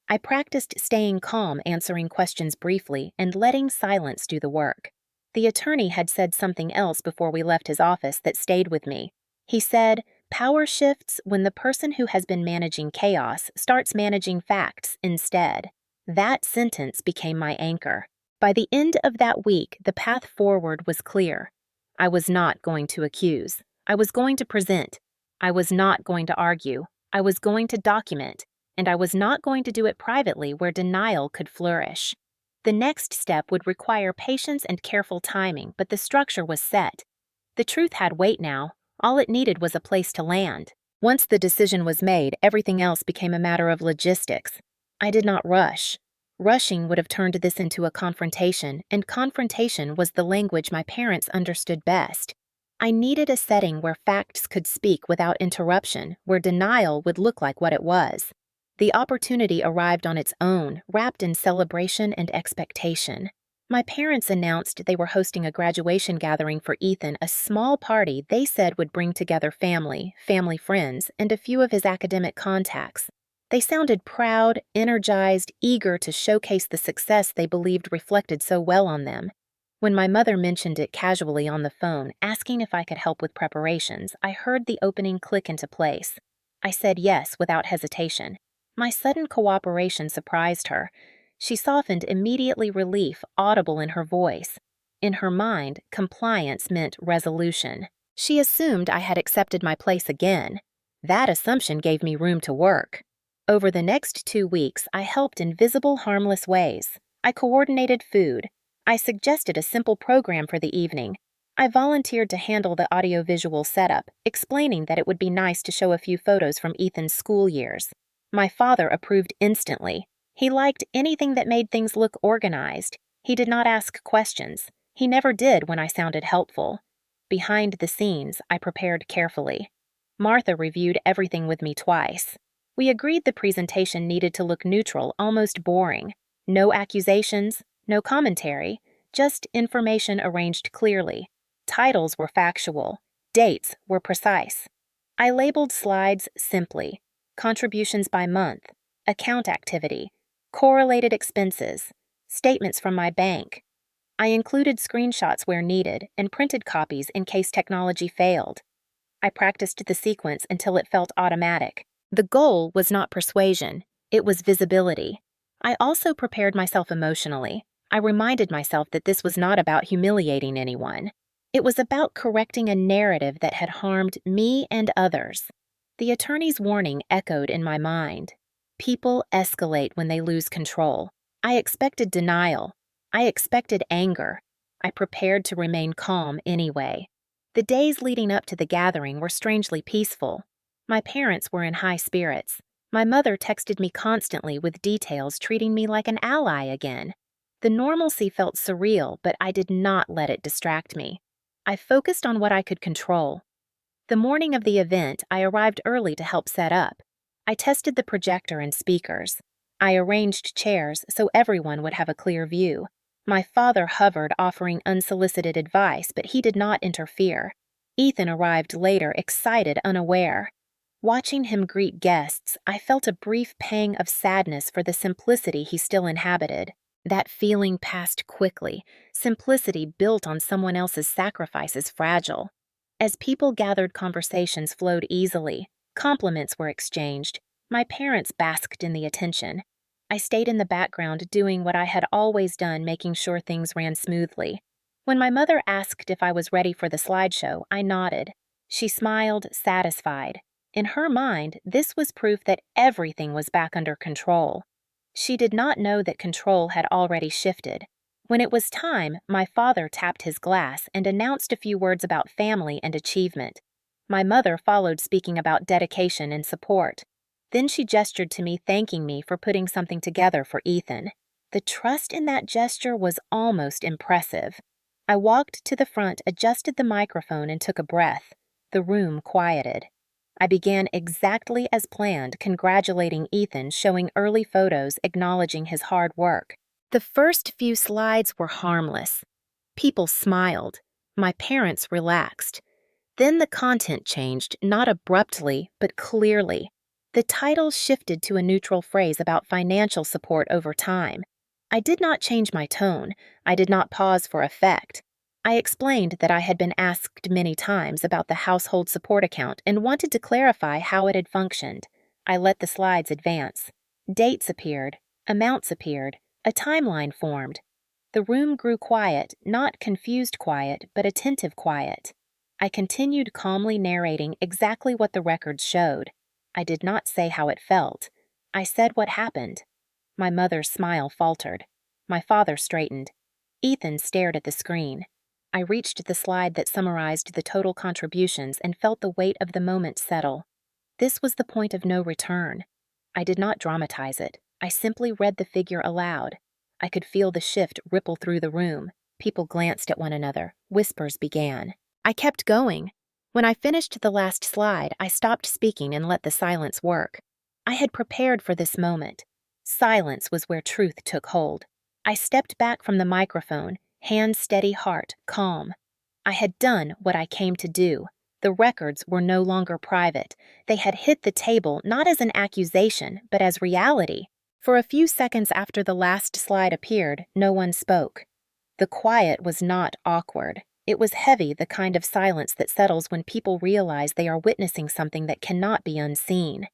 I practiced staying calm, answering questions briefly, and letting silence do the work. The attorney had said something else before we left his office that stayed with me. He said, "Power shifts when the person who has been managing chaos starts managing facts instead." That sentence became my anchor. By the end of that week, the path forward was clear. I was not going to accuse. I was going to present. I was not going to argue. I was going to document. And I was not going to do it privately where denial could flourish. The next step would require patience and careful timing, but the structure was set. The truth had weight now. All it needed was a place to land. Once the decision was made, everything else became a matter of logistics. I did not rush. Rushing would have turned this into a confrontation, and confrontation was the language my parents understood best. I needed a setting where facts could speak without interruption, where denial would look like what it was. The opportunity arrived on its own, wrapped in celebration and expectation. My parents announced they were hosting a graduation gathering for Ethan, a small party they said would bring together family friends, and a few of his academic contacts. They sounded proud, energized, eager to showcase the success they believed reflected so well on them. When my mother mentioned it casually on the phone, asking if I could help with preparations, I heard the opening click into place. I said yes without hesitation. My sudden cooperation surprised her. She softened immediately, relief audible in her voice. In her mind, compliance meant resolution. She assumed I had accepted my place again. That assumption gave me room to work. Over the next 2 weeks, I helped in visible, harmless ways. I coordinated food. I suggested a simple program for the evening. I volunteered to handle the audiovisual setup, explaining that it would be nice to show a few photos from Ethan's school years. My father approved instantly. He liked anything that made things look organized. He did not ask questions. He never did when I sounded helpful. Behind the scenes, I prepared carefully. Martha reviewed everything with me twice. We agreed the presentation needed to look neutral, almost boring. No accusations, no commentary, just information arranged clearly. Titles were factual. Dates were precise. I labeled slides simply: contributions by month, account activity, correlated expenses, statements from my bank. I included screenshots where needed and printed copies in case technology failed. I practiced the sequence until it felt automatic. The goal was not persuasion, it was visibility. I also prepared myself emotionally. I reminded myself that this was not about humiliating anyone. It was about correcting a narrative that had harmed me and others. The attorney's warning echoed in my mind. People escalate when they lose control. I expected denial. I expected anger. I prepared to remain calm anyway. The days leading up to the gathering were strangely peaceful. My parents were in high spirits. My mother texted me constantly with details, treating me like an ally again. The normalcy felt surreal, but I did not let it distract me. I focused on what I could control. The morning of the event, I arrived early to help set up. I tested the projector and speakers. I arranged chairs so everyone would have a clear view. My father hovered, offering unsolicited advice, but he did not interfere. Ethan arrived later, excited, unaware. Watching him greet guests, I felt a brief pang of sadness for the simplicity he still inhabited. That feeling passed quickly. Simplicity built on someone else's sacrifice is fragile. As people gathered, conversations flowed easily. Compliments were exchanged. My parents basked in the attention. I stayed in the background doing what I had always done, making sure things ran smoothly. When my mother asked if I was ready for the slideshow, I nodded. She smiled, satisfied. In her mind, this was proof that everything was back under control. She did not know that control had already shifted. When it was time, my father tapped his glass and announced a few words about family and achievement. My mother followed, speaking about dedication and support. Then she gestured to me, thanking me for putting something together for Ethan. The trust in that gesture was almost impressive. I walked to the front, adjusted the microphone, and took a breath. The room quieted. I began exactly as planned, congratulating Ethan, showing early photos, acknowledging his hard work. The first few slides were harmless. People smiled. My parents relaxed. Then the content changed, not abruptly, but clearly. The title shifted to a neutral phrase about financial support over time. I did not change my tone. I did not pause for effect. I explained that I had been asked many times about the household support account and wanted to clarify how it had functioned. I let the slides advance. Dates appeared. Amounts appeared. A timeline formed. The room grew quiet, not confused quiet, but attentive quiet. I continued calmly narrating exactly what the records showed. I did not say how it felt. I said what happened. My mother's smile faltered. My father straightened. Ethan stared at the screen. I reached the slide that summarized the total contributions and felt the weight of the moment settle. This was the point of no return. I did not dramatize it. I simply read the figure aloud. I could feel the shift ripple through the room. People glanced at one another. Whispers began. I kept going. When I finished the last slide, I stopped speaking and let the silence work. I had prepared for this moment. Silence was where truth took hold. I stepped back from the microphone, hand steady, heart calm. I had done what I came to do. The records were no longer private. They had hit the table not as an accusation, but as reality. For a few seconds after the last slide appeared, no one spoke. The quiet was not awkward. It was heavy, the kind of silence that settles when people realize they are witnessing something that cannot be unseen.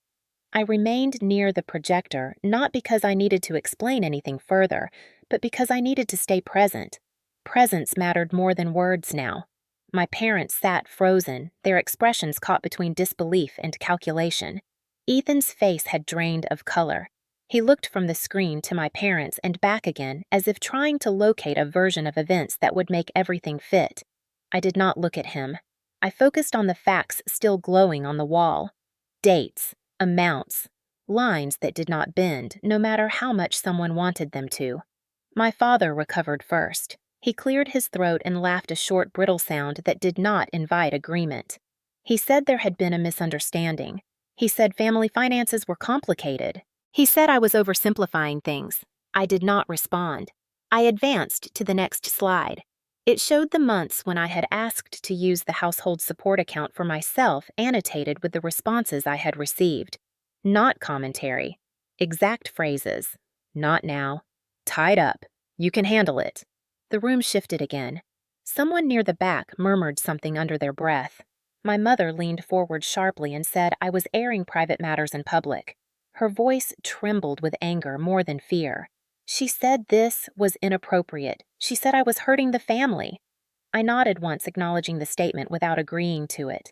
I remained near the projector, not because I needed to explain anything further, but because I needed to stay present. Presence mattered more than words now. My parents sat frozen, their expressions caught between disbelief and calculation. Ethan's face had drained of color. He looked from the screen to my parents and back again, as if trying to locate a version of events that would make everything fit. I did not look at him. I focused on the facts still glowing on the wall. Dates, amounts, lines that did not bend, no matter how much someone wanted them to. My father recovered first. He cleared his throat and laughed a short, brittle sound that did not invite agreement. He said there had been a misunderstanding. He said family finances were complicated. He said I was oversimplifying things. I did not respond. I advanced to the next slide. It showed the months when I had asked to use the household support account for myself, annotated with the responses I had received. Not commentary. Exact phrases. Not now. Tied up. You can handle it. The room shifted again. Someone near the back murmured something under their breath. My mother leaned forward sharply and said I was airing private matters in public. Her voice trembled with anger more than fear. She said this was inappropriate. She said I was hurting the family. I nodded once, acknowledging the statement without agreeing to it.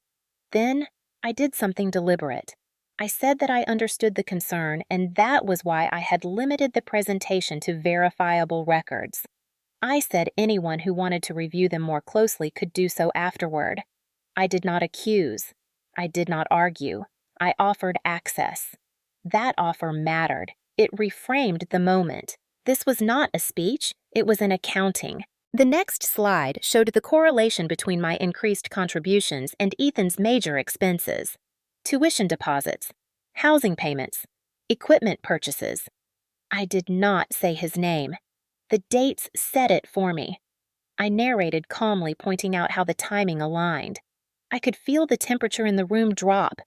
Then I did something deliberate. I said that I understood the concern, and that was why I had limited the presentation to verifiable records. I said anyone who wanted to review them more closely could do so afterward. I did not accuse. I did not argue. I offered access. That offer mattered. It reframed the moment. This was not a speech, it was an accounting. The next slide showed the correlation between my increased contributions and Ethan's major expenses. Tuition deposits, housing payments, equipment purchases. I did not say his name. The dates said it for me. I narrated calmly, pointing out how the timing aligned. I could feel the temperature in the room drop.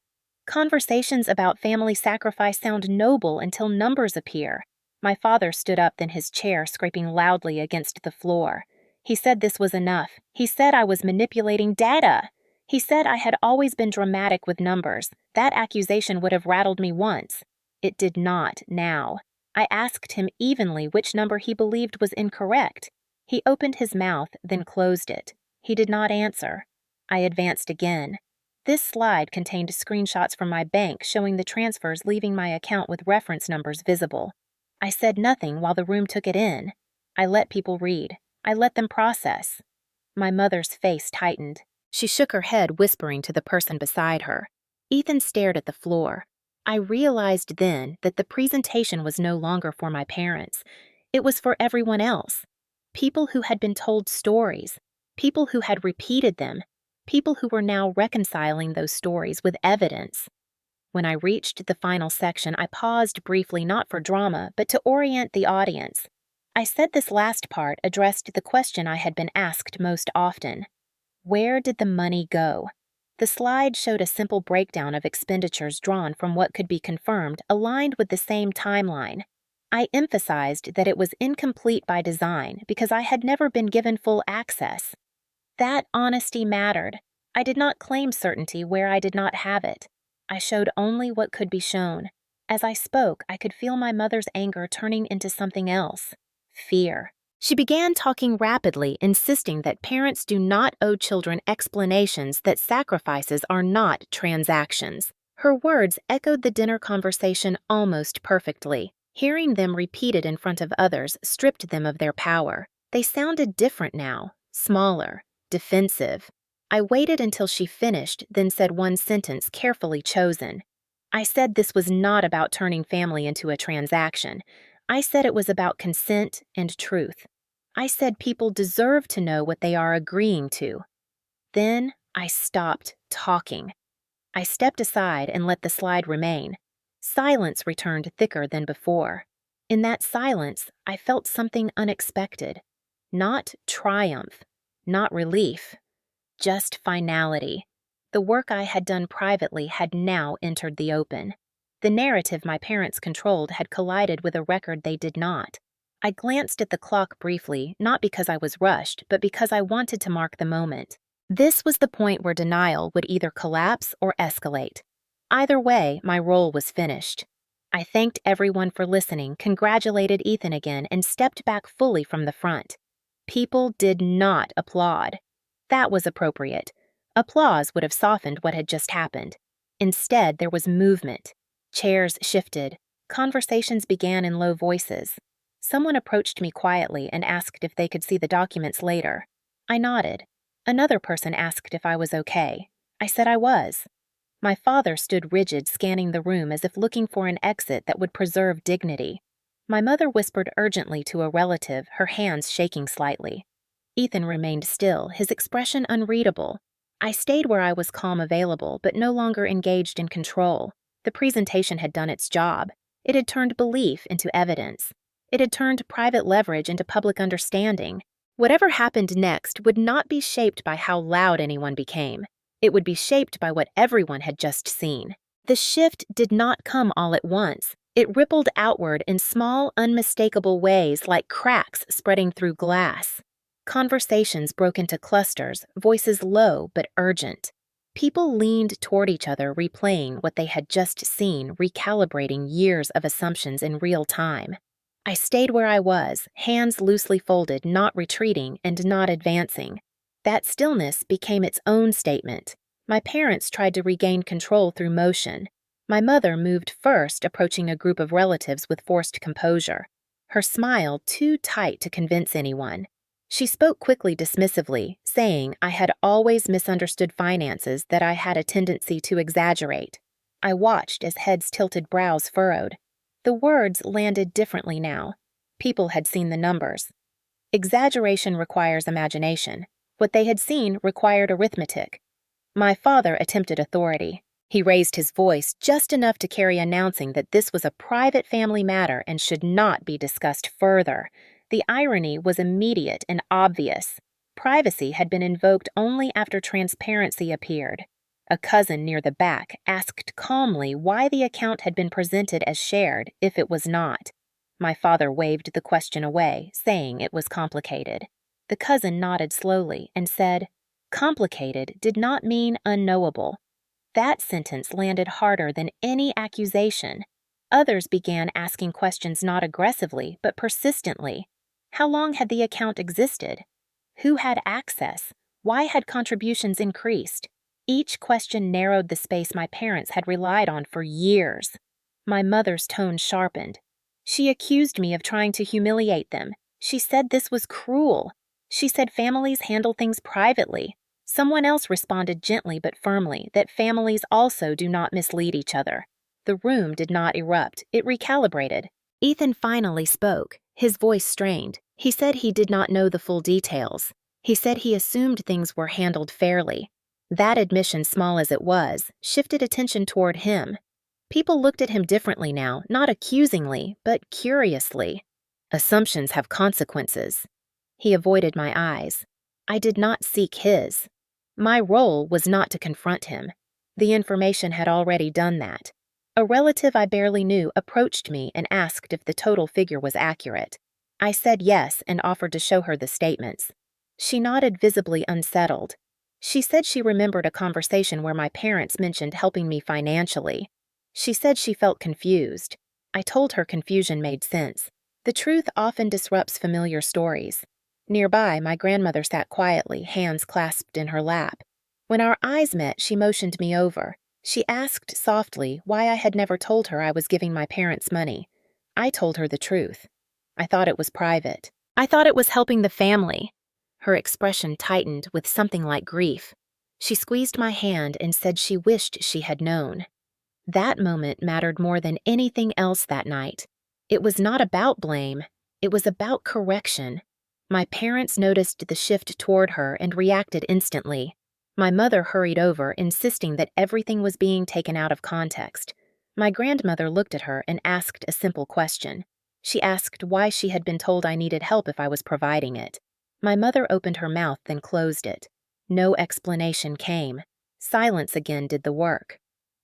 Conversations about family sacrifice sound noble until numbers appear. My father stood up in his chair, scraping loudly against the floor. He said this was enough. He said I was manipulating data. He said I had always been dramatic with numbers. That accusation would have rattled me once. It did not now. I asked him evenly which number he believed was incorrect. He opened his mouth, then closed it. He did not answer. I advanced again. This slide contained screenshots from my bank showing the transfers leaving my account with reference numbers visible. I said nothing while the room took it in. I let people read. I let them process. My mother's face tightened. She shook her head, whispering to the person beside her. Ethan stared at the floor. I realized then that the presentation was no longer for my parents. It was for everyone else. People who had been told stories. People who had repeated them. People who were now reconciling those stories with evidence. When I reached the final section, I paused briefly, not for drama, but to orient the audience. I said this last part addressed the question I had been asked most often. Where did the money go? The slide showed a simple breakdown of expenditures drawn from what could be confirmed, aligned with the same timeline. I emphasized that it was incomplete by design because I had never been given full access. That honesty mattered. I did not claim certainty where I did not have it. I showed only what could be shown. As I spoke, I could feel my mother's anger turning into something else. Fear. She began talking rapidly, insisting that parents do not owe children explanations that sacrifices are not transactions. Her words echoed the dinner conversation almost perfectly. Hearing them repeated in front of others stripped them of their power. They sounded different now, smaller, defensive. I waited until she finished, then said one sentence carefully chosen. I said this was not about turning family into a transaction. I said it was about consent and truth. I said people deserve to know what they are agreeing to. Then I stopped talking. I stepped aside and let the slide remain. Silence returned thicker than before. In that silence, I felt something unexpected. Not triumph, not relief, just finality. The work I had done privately had now entered the open. The narrative my parents controlled had collided with a record they did not. I glanced at the clock briefly, not because I was rushed, but because I wanted to mark the moment. This was the point where denial would either collapse or escalate. Either way, my role was finished. I thanked everyone for listening, congratulated Ethan again, and stepped back fully from the front. People did not applaud. That was appropriate. Applause would have softened what had just happened. Instead, there was movement. Chairs shifted. Conversations began in low voices. Someone approached me quietly and asked if they could see the documents later. I nodded. Another person asked if I was okay. I said I was. My father stood rigid, scanning the room as if looking for an exit that would preserve dignity. My mother whispered urgently to a relative, her hands shaking slightly. Ethan remained still, his expression unreadable. I stayed where I was calm available, but no longer engaged in control. The presentation had done its job. It had turned belief into evidence. It had turned private leverage into public understanding. Whatever happened next would not be shaped by how loud anyone became. It would be shaped by what everyone had just seen. The shift did not come all at once. It rippled outward in small, unmistakable ways like cracks spreading through glass. Conversations broke into clusters, voices low but urgent. People leaned toward each other, replaying what they had just seen, recalibrating years of assumptions in real time. I stayed where I was, hands loosely folded, not retreating and not advancing. That stillness became its own statement. My parents tried to regain control through motion. My mother moved first, approaching a group of relatives with forced composure, her smile too tight to convince anyone. She spoke quickly, dismissively, saying I had always misunderstood finances, that I had a tendency to exaggerate. I watched as heads tilted, brows furrowed. The words landed differently now. People had seen the numbers. Exaggeration requires imagination. What they had seen required arithmetic. My father attempted authority. He raised his voice just enough to carry announcing that this was a private family matter and should not be discussed further. The irony was immediate and obvious. Privacy had been invoked only after transparency appeared. A cousin near the back asked calmly why the account had been presented as shared if it was not. My father waved the question away, saying it was complicated. The cousin nodded slowly and said, "Complicated did not mean unknowable." That sentence landed harder than any accusation. Others began asking questions not aggressively, but persistently. How long had the account existed? Who had access? Why had contributions increased? Each question narrowed the space my parents had relied on for years. My mother's tone sharpened. She accused me of trying to humiliate them. She said this was cruel. She said families handle things privately. Someone else responded gently but firmly that families also do not mislead each other. The room did not erupt. It recalibrated. Ethan finally spoke, his voice strained. He said he did not know the full details. He said he assumed things were handled fairly. That admission, small as it was, shifted attention toward him. People looked at him differently now, not accusingly, but curiously. Assumptions have consequences. He avoided my eyes. I did not seek his. My role was not to confront him. The information had already done that. A relative I barely knew approached me and asked if the total figure was accurate. I said yes and offered to show her the statements. She nodded, visibly unsettled. She said she remembered a conversation where my parents mentioned helping me financially. She said she felt confused. I told her confusion made sense. The truth often disrupts familiar stories. Nearby, my grandmother sat quietly, hands clasped in her lap. When our eyes met, she motioned me over. She asked softly why I had never told her I was giving my parents money. I told her the truth. I thought it was private. I thought it was helping the family. Her expression tightened with something like grief. She squeezed my hand and said she wished she had known. That moment mattered more than anything else that night. It was not about blame. It was about correction. My parents noticed the shift toward her and reacted instantly. My mother hurried over, insisting that everything was being taken out of context. My grandmother looked at her and asked a simple question. She asked why she had been told I needed help if I was providing it. My mother opened her mouth, then closed it. No explanation came. Silence again did the work.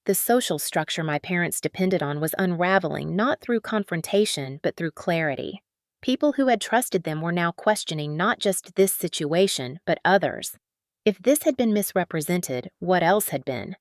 The social structure my parents depended on was unraveling, not through confrontation, but through clarity. People who had trusted them were now questioning not just this situation, but others. If this had been misrepresented, what else had been?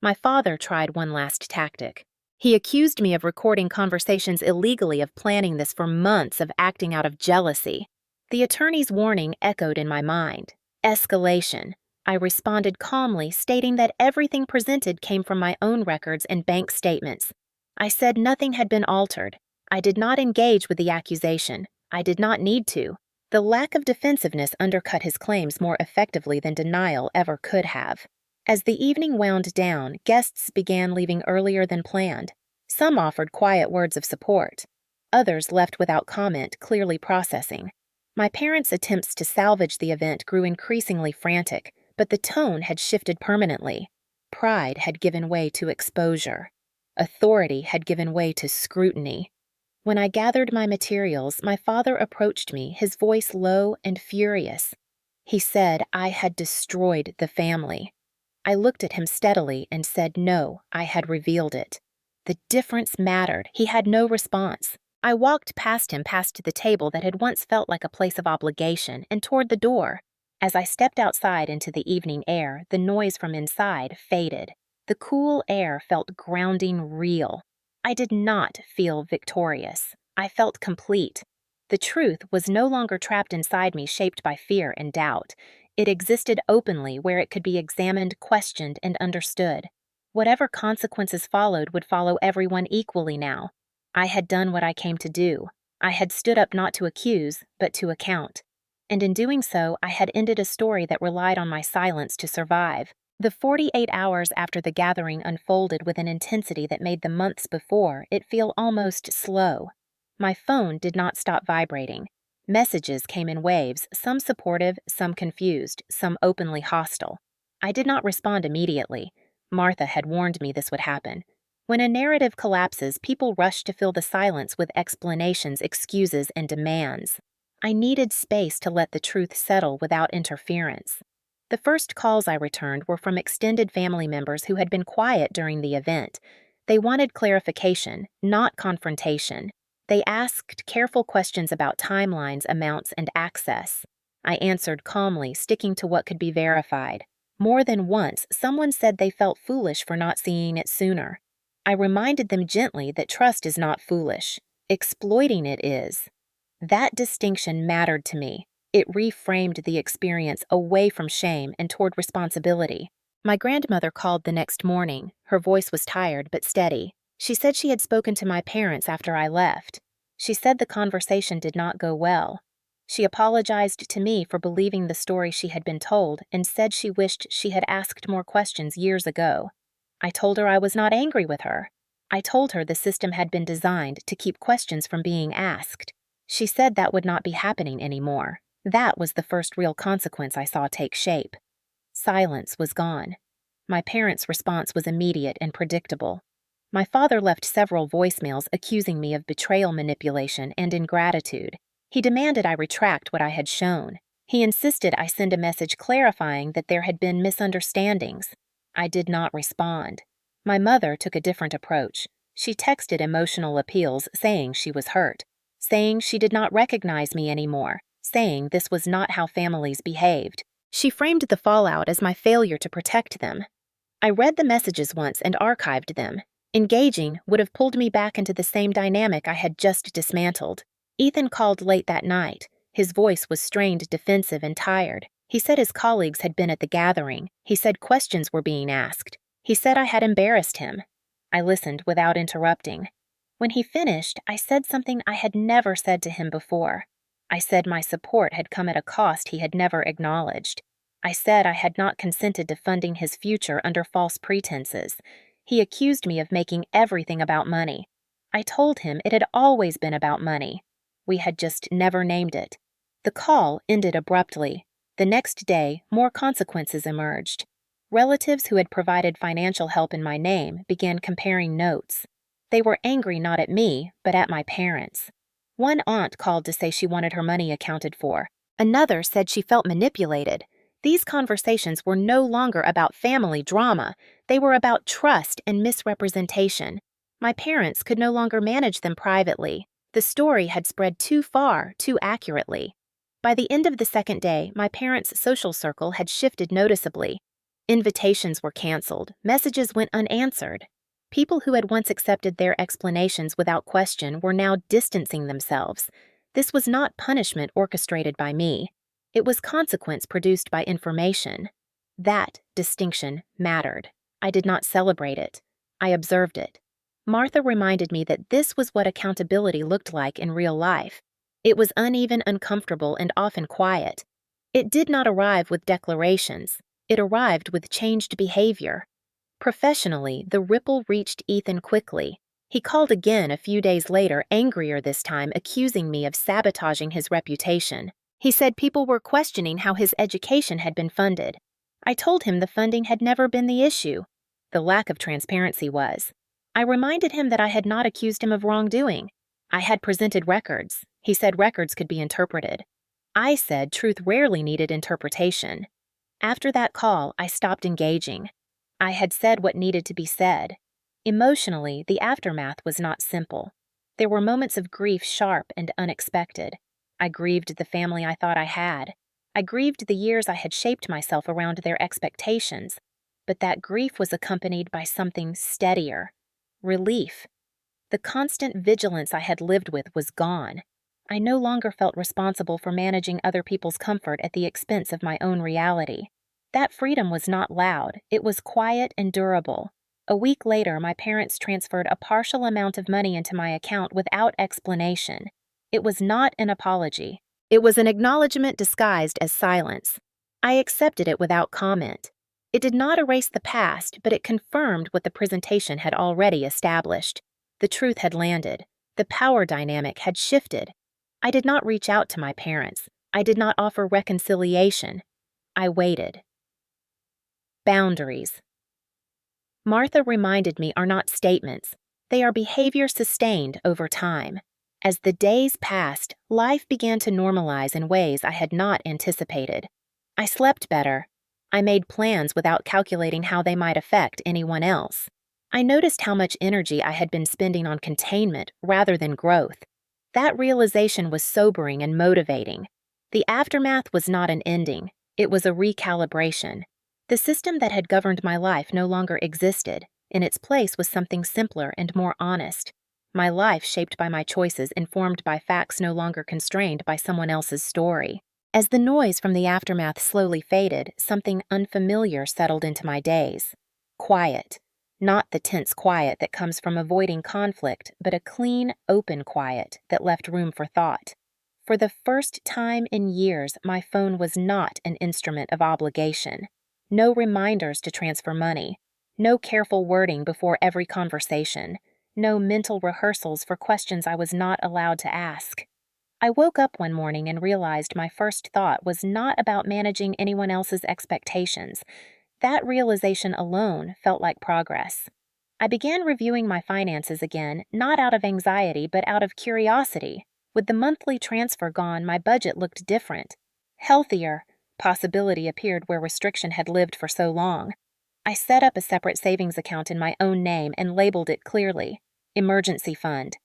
My father tried one last tactic. He accused me of recording conversations illegally, of planning this for months, of acting out of jealousy. The attorney's warning echoed in my mind. Escalation. I responded calmly, stating that everything presented came from my own records and bank statements. I said nothing had been altered. I did not engage with the accusation. I did not need to. The lack of defensiveness undercut his claims more effectively than denial ever could have. As the evening wound down, guests began leaving earlier than planned. Some offered quiet words of support. Others left without comment, clearly processing. My parents' attempts to salvage the event grew increasingly frantic, but the tone had shifted permanently. Pride had given way to exposure. Authority had given way to scrutiny. When I gathered my materials, my father approached me, his voice low and furious. He said I had destroyed the family. I looked at him steadily and said no, I had revealed it. The difference mattered. He had no response. I walked past him, past the table that had once felt like a place of obligation, and toward the door. As I stepped outside into the evening air, the noise from inside faded. The cool air felt grounding, real. I did not feel victorious. I felt complete. The truth was no longer trapped inside me, shaped by fear and doubt. It existed openly where it could be examined, questioned, and understood. Whatever consequences followed would follow everyone equally now. I had done what I came to do. I had stood up not to accuse, but to account. And in doing so, I had ended a story that relied on my silence to survive. The 48 hours after the gathering unfolded with an intensity that made the months before it feel almost slow. My phone did not stop vibrating. Messages came in waves, some supportive, some confused, some openly hostile. I did not respond immediately. Martha had warned me this would happen. When a narrative collapses, people rush to fill the silence with explanations, excuses, and demands. I needed space to let the truth settle without interference. The first calls I returned were from extended family members who had been quiet during the event. They wanted clarification, not confrontation. They asked careful questions about timelines, amounts, and access. I answered calmly, sticking to what could be verified. More than once, someone said they felt foolish for not seeing it sooner. I reminded them gently that trust is not foolish. Exploiting it is. That distinction mattered to me. It reframed the experience away from shame and toward responsibility. My grandmother called the next morning. Her voice was tired but steady. She said she had spoken to my parents after I left. She said the conversation did not go well. She apologized to me for believing the story she had been told and said she wished she had asked more questions years ago. I told her I was not angry with her. I told her the system had been designed to keep questions from being asked. She said that would not be happening anymore. That was the first real consequence I saw take shape. Silence was gone. My parents' response was immediate and predictable. My father left several voicemails accusing me of betrayal manipulation and ingratitude. He demanded I retract what I had shown. He insisted I send a message clarifying that there had been misunderstandings. I did not respond. My mother took a different approach. She texted emotional appeals saying she was hurt, saying she did not recognize me anymore, saying this was not how families behaved. She framed the fallout as my failure to protect them. I read the messages once and archived them. Engaging would have pulled me back into the same dynamic I had just dismantled. Ethan called late that night. His voice was strained, defensive, and tired. He said his colleagues had been at the gathering. He said questions were being asked. He said I had embarrassed him. I listened without interrupting. When he finished, I said something I had never said to him before. I said my support had come at a cost he had never acknowledged. I said I had not consented to funding his future under false pretenses. He accused me of making everything about money. I told him it had always been about money. We had just never named it. The call ended abruptly. The next day, more consequences emerged. Relatives who had provided financial help in my name began comparing notes. They were angry not at me, but at my parents. One aunt called to say she wanted her money accounted for. Another said she felt manipulated. These conversations were no longer about family drama. They were about trust and misrepresentation. My parents could no longer manage them privately. The story had spread too far, too accurately. By the end of the second day, my parents' social circle had shifted noticeably. Invitations were canceled. Messages went unanswered. People who had once accepted their explanations without question were now distancing themselves. This was not punishment orchestrated by me. It was consequence produced by information. That distinction mattered. I did not celebrate it. I observed it. Martha reminded me that this was what accountability looked like in real life. It was uneven, uncomfortable, and often quiet. It did not arrive with declarations. It arrived with changed behavior. Professionally, the ripple reached Ethan quickly. He called again a few days later, angrier this time, accusing me of sabotaging his reputation. He said people were questioning how his education had been funded. I told him the funding had never been the issue. The lack of transparency was. I reminded him that I had not accused him of wrongdoing. I had presented records. He said records could be interpreted. I said truth rarely needed interpretation. After that call, I stopped engaging. I had said what needed to be said. Emotionally, the aftermath was not simple. There were moments of grief sharp and unexpected. I grieved the family I thought I had. I grieved the years I had shaped myself around their expectations. But that grief was accompanied by something steadier. Relief. The constant vigilance I had lived with was gone. I no longer felt responsible for managing other people's comfort at the expense of my own reality. That freedom was not loud, it was quiet and durable. A week later, my parents transferred a partial amount of money into my account without explanation. It was not an apology. It was an acknowledgement disguised as silence. I accepted it without comment. It did not erase the past, but it confirmed what the presentation had already established. The truth had landed. The power dynamic had shifted. I did not reach out to my parents. I did not offer reconciliation. I waited. Boundaries. Martha reminded me are not statements. They are behavior sustained over time. As the days passed, life began to normalize in ways I had not anticipated. I slept better. I made plans without calculating how they might affect anyone else. I noticed how much energy I had been spending on containment rather than growth. That realization was sobering and motivating. The aftermath was not an ending. It was a recalibration. The system that had governed my life no longer existed. In its place was something simpler and more honest. My life shaped by my choices, informed by facts no longer constrained by someone else's story. As the noise from the aftermath slowly faded, something unfamiliar settled into my days. Quiet. Not the tense quiet that comes from avoiding conflict, but a clean, open quiet that left room for thought. For the first time in years, my phone was not an instrument of obligation. No reminders to transfer money. No careful wording before every conversation. No mental rehearsals for questions I was not allowed to ask. I woke up one morning and realized my first thought was not about managing anyone else's expectations. That realization alone felt like progress. I began reviewing my finances again, not out of anxiety, but out of curiosity. With the monthly transfer gone, my budget looked different. Healthier. Possibility appeared where restriction had lived for so long. I set up a separate savings account in my own name and labeled it clearly, Emergency Fund.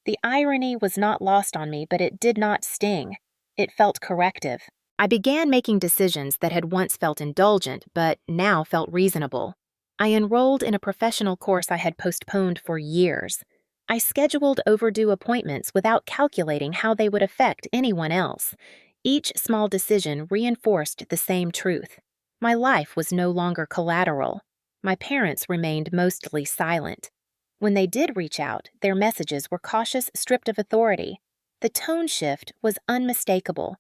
The irony was not lost on me, but it did not sting. It felt corrective. I began making decisions that had once felt indulgent, but now felt reasonable. I enrolled in a professional course I had postponed for years. I scheduled overdue appointments without calculating how they would affect anyone else. Each small decision reinforced the same truth. My life was no longer collateral. My parents remained mostly silent. When they did reach out, their messages were cautious, stripped of authority. The tone shift was unmistakable.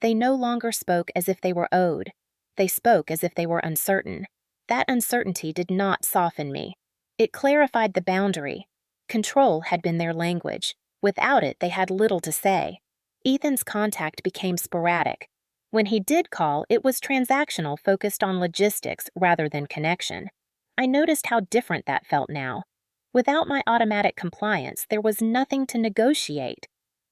They no longer spoke as if they were owed. They spoke as if they were uncertain. That uncertainty did not soften me. It clarified the boundary. Control had been their language. Without it, they had little to say. Ethan's contact became sporadic. When he did call, it was transactional, focused on logistics rather than connection. I noticed how different that felt now. Without my automatic compliance, there was nothing to negotiate.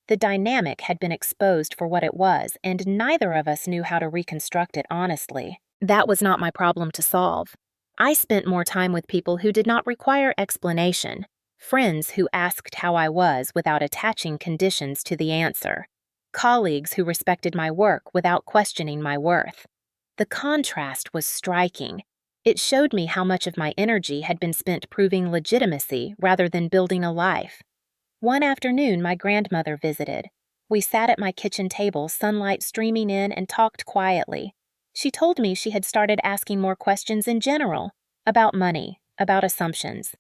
The dynamic had been exposed for what it was, and neither of us knew how to reconstruct it honestly. That was not my problem to solve. I spent more time with people who did not require explanation, friends who asked how I was without attaching conditions to the answer, colleagues who respected my work without questioning my worth. The contrast was striking. It showed me how much of my energy had been spent proving legitimacy rather than building a life. One afternoon, my grandmother visited. We sat at my kitchen table, sunlight streaming in, and talked quietly. She told me she had started asking more questions in general, about money, about assumptions.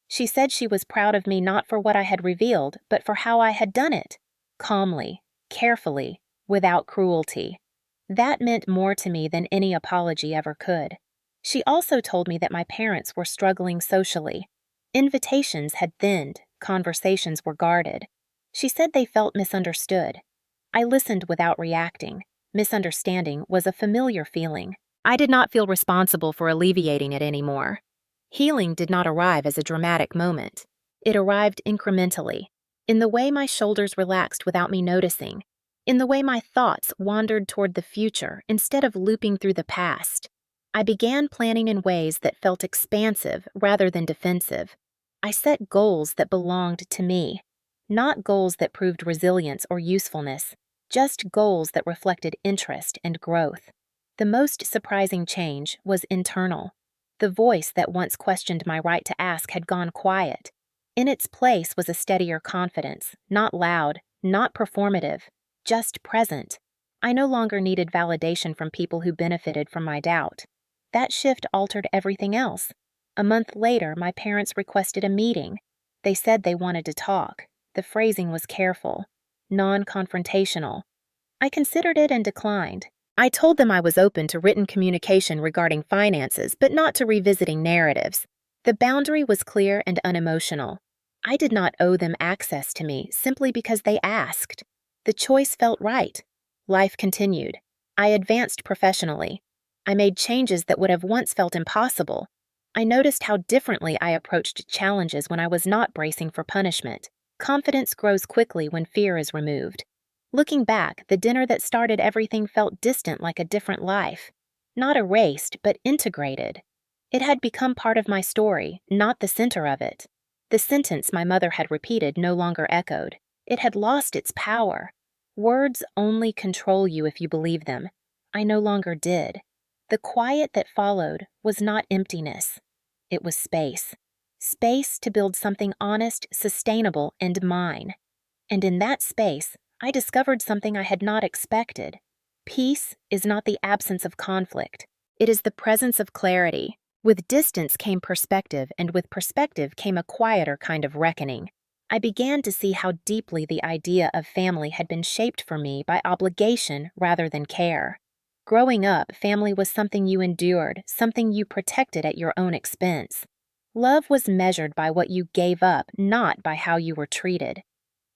She said she was proud of me not for what I had revealed, but for how I had done it, calmly, carefully, without cruelty. That meant more to me than any apology ever could. She also told me that my parents were struggling socially. Invitations had thinned, conversations were guarded. She said they felt misunderstood. I listened without reacting. Misunderstanding was a familiar feeling. I did not feel responsible for alleviating it anymore. Healing did not arrive as a dramatic moment. It arrived incrementally, in the way my shoulders relaxed without me noticing, in the way my thoughts wandered toward the future instead of looping through the past. I began planning in ways that felt expansive rather than defensive. I set goals that belonged to me, not goals that proved resilience or usefulness, just goals that reflected interest and growth. The most surprising change was internal. The voice that once questioned my right to ask had gone quiet. In its place was a steadier confidence, not loud, not performative, just present. I no longer needed validation from people who benefited from my doubt. That shift altered everything else. A month later, my parents requested a meeting. They said they wanted to talk. The phrasing was careful, non-confrontational. I considered it and declined. I told them I was open to written communication regarding finances, but not to revisiting narratives. The boundary was clear and unemotional. I did not owe them access to me simply because they asked. The choice felt right. Life continued. I advanced professionally. I made changes that would have once felt impossible. I noticed how differently I approached challenges when I was not bracing for punishment. Confidence grows quickly when fear is removed. Looking back, the dinner that started everything felt distant like a different life. Not erased, but integrated. It had become part of my story, not the center of it. The sentence my mother had repeated no longer echoed. It had lost its power. Words only control you if you believe them. I no longer did. The quiet that followed was not emptiness. It was space. Space to build something honest, sustainable, and mine. And in that space, I discovered something I had not expected. Peace is not the absence of conflict. It is the presence of clarity. With distance came perspective, and with perspective came a quieter kind of reckoning. I began to see how deeply the idea of family had been shaped for me by obligation rather than care. Growing up, family was something you endured, something you protected at your own expense. Love was measured by what you gave up, not by how you were treated.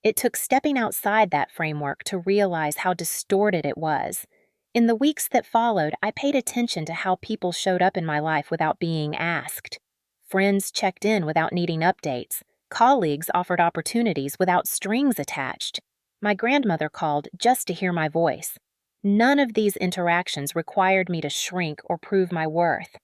It took stepping outside that framework to realize how distorted it was. In the weeks that followed, I paid attention to how people showed up in my life without being asked. Friends checked in without needing updates. Colleagues offered opportunities without strings attached. My grandmother called just to hear my voice. None of these interactions required me to shrink or prove my worth.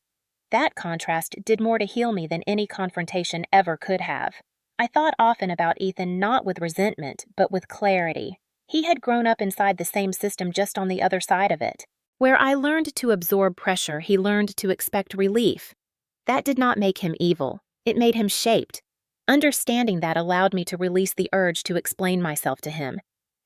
That contrast did more to heal me than any confrontation ever could have. I thought often about Ethan not with resentment, but with clarity. He had grown up inside the same system just on the other side of it. Where I learned to absorb pressure, he learned to expect relief. That did not make him evil. It made him shaped. Understanding that allowed me to release the urge to explain myself to him.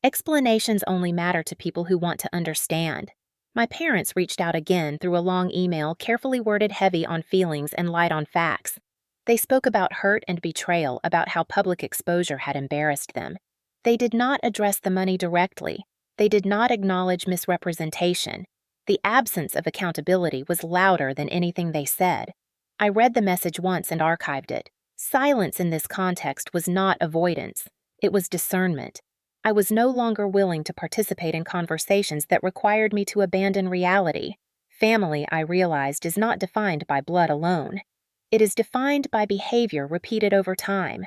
Explanations only matter to people who want to understand. My parents reached out again through a long email carefully worded, heavy on feelings and light on facts. They spoke about hurt and betrayal, about how public exposure had embarrassed them. They did not address the money directly. They did not acknowledge misrepresentation. The absence of accountability was louder than anything they said. I read the message once and archived it. Silence in this context was not avoidance. It was discernment. I was no longer willing to participate in conversations that required me to abandon reality. Family, I realized, is not defined by blood alone. It is defined by behavior repeated over time.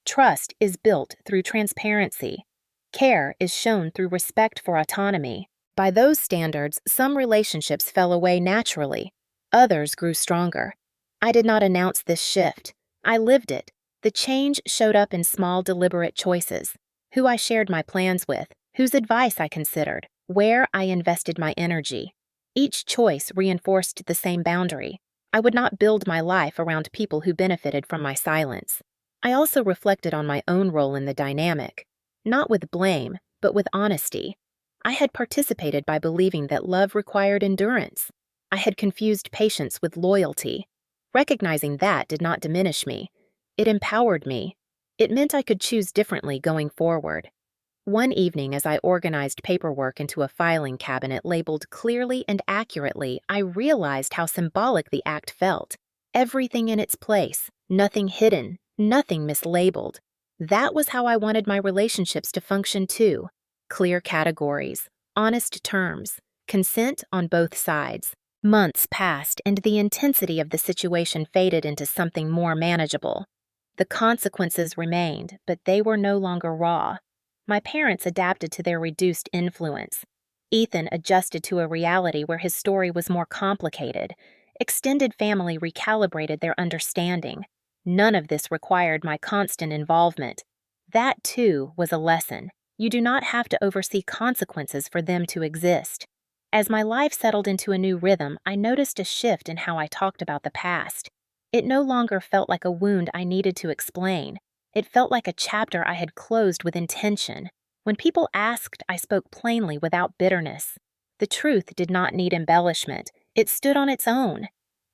Trust is built through transparency. Care is shown through respect for autonomy. By those standards, some relationships fell away naturally. Others grew stronger. I did not announce this shift. I lived it. The change showed up in small, deliberate choices. Who I shared my plans with, whose advice I considered, where I invested my energy. Each choice reinforced the same boundary. I would not build my life around people who benefited from my silence. I also reflected on my own role in the dynamic, not with blame, but with honesty. I had participated by believing that love required endurance. I had confused patience with loyalty. Recognizing that did not diminish me. It empowered me. It meant I could choose differently going forward. One evening, as I organized paperwork into a filing cabinet labeled clearly and accurately, I realized how symbolic the act felt. Everything in its place, nothing hidden, nothing mislabeled. That was how I wanted my relationships to function too. Clear categories, honest terms, consent on both sides. Months passed, and the intensity of the situation faded into something more manageable. The consequences remained, but they were no longer raw. My parents adapted to their reduced influence. Ethan adjusted to a reality where his story was more complicated. Extended family recalibrated their understanding. None of this required my constant involvement. That, too, was a lesson. You do not have to oversee consequences for them to exist. As my life settled into a new rhythm, I noticed a shift in how I talked about the past. It no longer felt like a wound I needed to explain. It felt like a chapter I had closed with intention. When people asked, I spoke plainly without bitterness. The truth did not need embellishment. It stood on its own.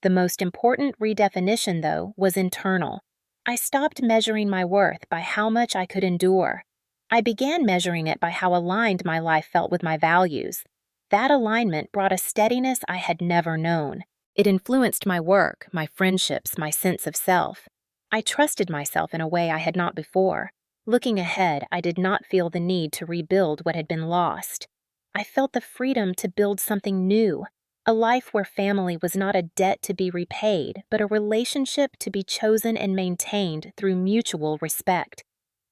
The most important redefinition, though, was internal. I stopped measuring my worth by how much I could endure. I began measuring it by how aligned my life felt with my values. That alignment brought a steadiness I had never known. It influenced my work, my friendships, my sense of self. I trusted myself in a way I had not before. Looking ahead, I did not feel the need to rebuild what had been lost. I felt the freedom to build something new, a life where family was not a debt to be repaid, but a relationship to be chosen and maintained through mutual respect.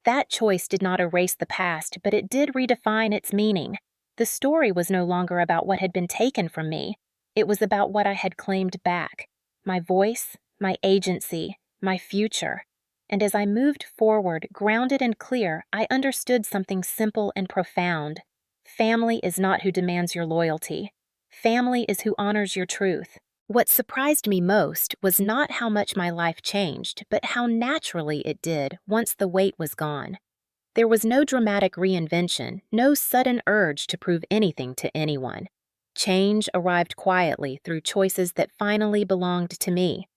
That choice did not erase the past, but it did redefine its meaning. The story was no longer about what had been taken from me. It was about what I had claimed back: my voice, my agency, my future. And as I moved forward, grounded and clear, I understood something simple and profound. Family is not who demands your loyalty. Family is who honors your truth. What surprised me most was not how much my life changed, but how naturally it did once the weight was gone. There was no dramatic reinvention, no sudden urge to prove anything to anyone. Change arrived quietly through choices that finally belonged to me.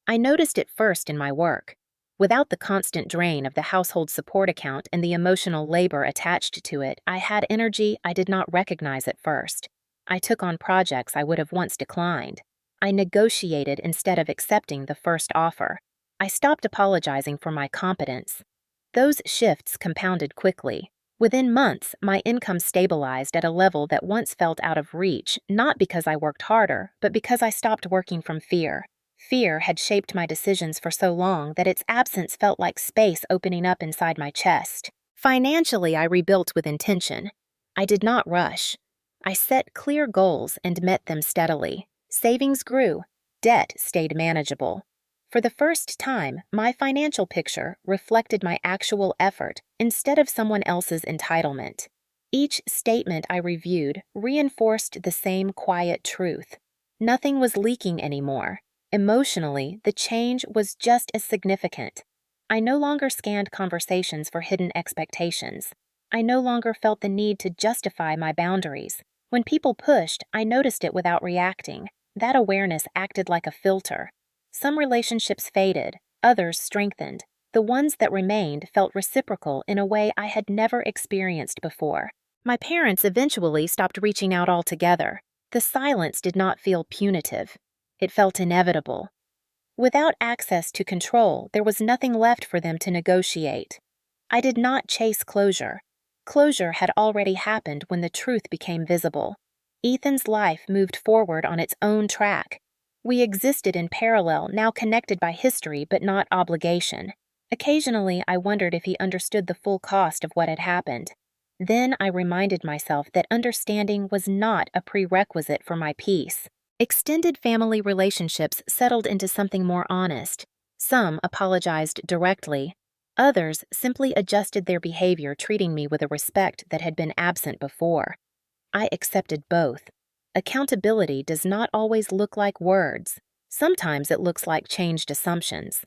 I noticed it first in my work. Without the constant drain of the household support account and the emotional labor attached to it, I had energy I did not recognize at first. I took on projects I would have once declined. I negotiated instead of accepting the first offer. I stopped apologizing for my competence. Those shifts compounded quickly. Within months, my income stabilized at a level that once felt out of reach, not because I worked harder, but because I stopped working from fear. Fear had shaped my decisions for so long that its absence felt like space opening up inside my chest. Financially, I rebuilt with intention. I did not rush. I set clear goals and met them steadily. Savings grew. Debt stayed manageable. For the first time, my financial picture reflected my actual effort instead of someone else's entitlement. Each statement I reviewed reinforced the same quiet truth. Nothing was leaking anymore. Emotionally, the change was just as significant. I no longer scanned conversations for hidden expectations. I no longer felt the need to justify my boundaries. When people pushed, I noticed it without reacting. That awareness acted like a filter. Some relationships faded, others strengthened. The ones that remained felt reciprocal in a way I had never experienced before. My parents eventually stopped reaching out altogether. The silence did not feel punitive. It felt inevitable. Without access to control, there was nothing left for them to negotiate. I did not chase closure. Closure had already happened when the truth became visible. Ethan's life moved forward on its own track. We existed in parallel, now connected by history but not obligation. Occasionally, I wondered if he understood the full cost of what had happened. Then I reminded myself that understanding was not a prerequisite for my peace. Extended family relationships settled into something more honest. Some apologized directly. Others simply adjusted their behavior, treating me with a respect that had been absent before. I accepted both. Accountability does not always look like words. Sometimes it looks like changed assumptions.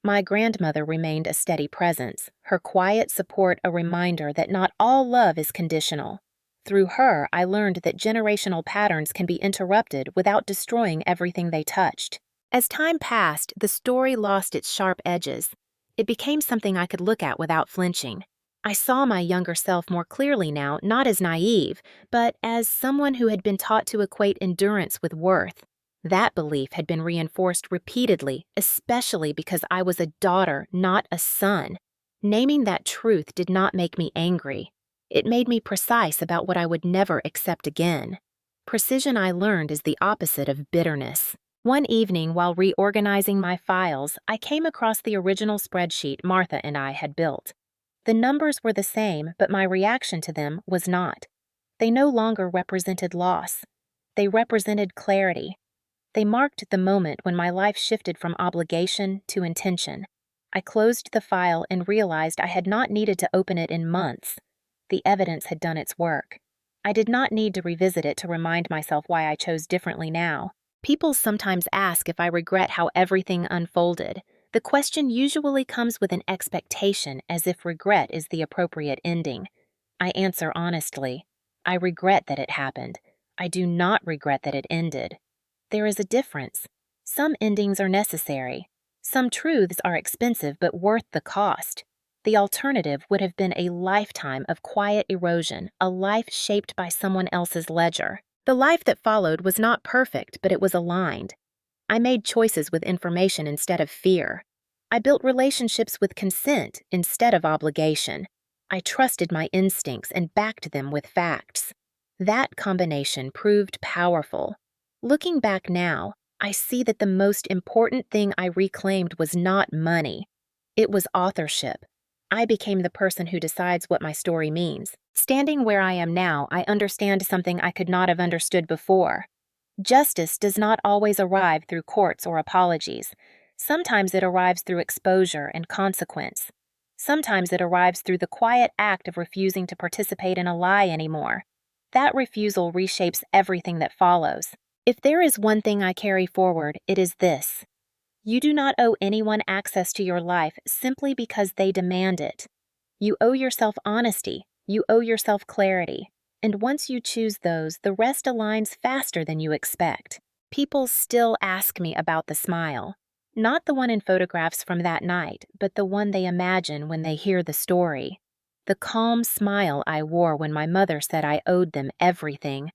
My grandmother remained a steady presence, her quiet support a reminder that not all love is conditional. Through her, I learned that generational patterns can be interrupted without destroying everything they touched. As time passed, the story lost its sharp edges. It became something I could look at without flinching. I saw my younger self more clearly now, not as naive, but as someone who had been taught to equate endurance with worth. That belief had been reinforced repeatedly, especially because I was a daughter, not a son. Naming that truth did not make me angry. It made me precise about what I would never accept again. Precision, I learned, is the opposite of bitterness. One evening, while reorganizing my files, I came across the original spreadsheet Martha and I had built. The numbers were the same, but my reaction to them was not. They no longer represented loss. They represented clarity. They marked the moment when my life shifted from obligation to intention. I closed the file and realized I had not needed to open it in months. The evidence had done its work. I did not need to revisit it to remind myself why I chose differently now. People sometimes ask if I regret how everything unfolded. The question usually comes with an expectation, as if regret is the appropriate ending. I answer honestly, I regret that it happened. I do not regret that it ended. There is a difference. Some endings are necessary. Some truths are expensive but worth the cost. The alternative would have been a lifetime of quiet erosion, a life shaped by someone else's ledger. The life that followed was not perfect, but it was aligned. I made choices with information instead of fear. I built relationships with consent instead of obligation. I trusted my instincts and backed them with facts. That combination proved powerful. Looking back now, I see that the most important thing I reclaimed was not money. It was authorship. I became the person who decides what my story means. Standing where I am now, I understand something I could not have understood before. Justice does not always arrive through courts or apologies. Sometimes it arrives through exposure and consequence. Sometimes it arrives through the quiet act of refusing to participate in a lie anymore. That refusal reshapes everything that follows. If there is one thing I carry forward, it is this. You do not owe anyone access to your life simply because they demand it. You owe yourself honesty. You owe yourself clarity. And once you choose those, the rest aligns faster than you expect. People still ask me about the smile. Not the one in photographs from that night, but the one they imagine when they hear the story. The calm smile I wore when my mother said I owed them everything.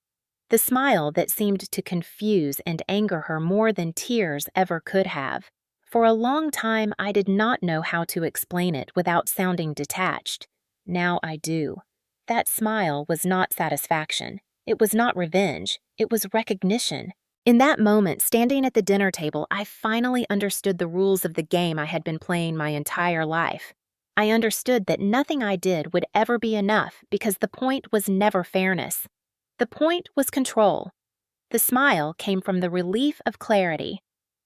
The smile that seemed to confuse and anger her more than tears ever could have. For a long time, I did not know how to explain it without sounding detached. Now I do. That smile was not satisfaction. It was not revenge. It was recognition. In that moment, standing at the dinner table, I finally understood the rules of the game I had been playing my entire life. I understood that nothing I did would ever be enough because the point was never fairness. The point was control. The smile came from the relief of clarity.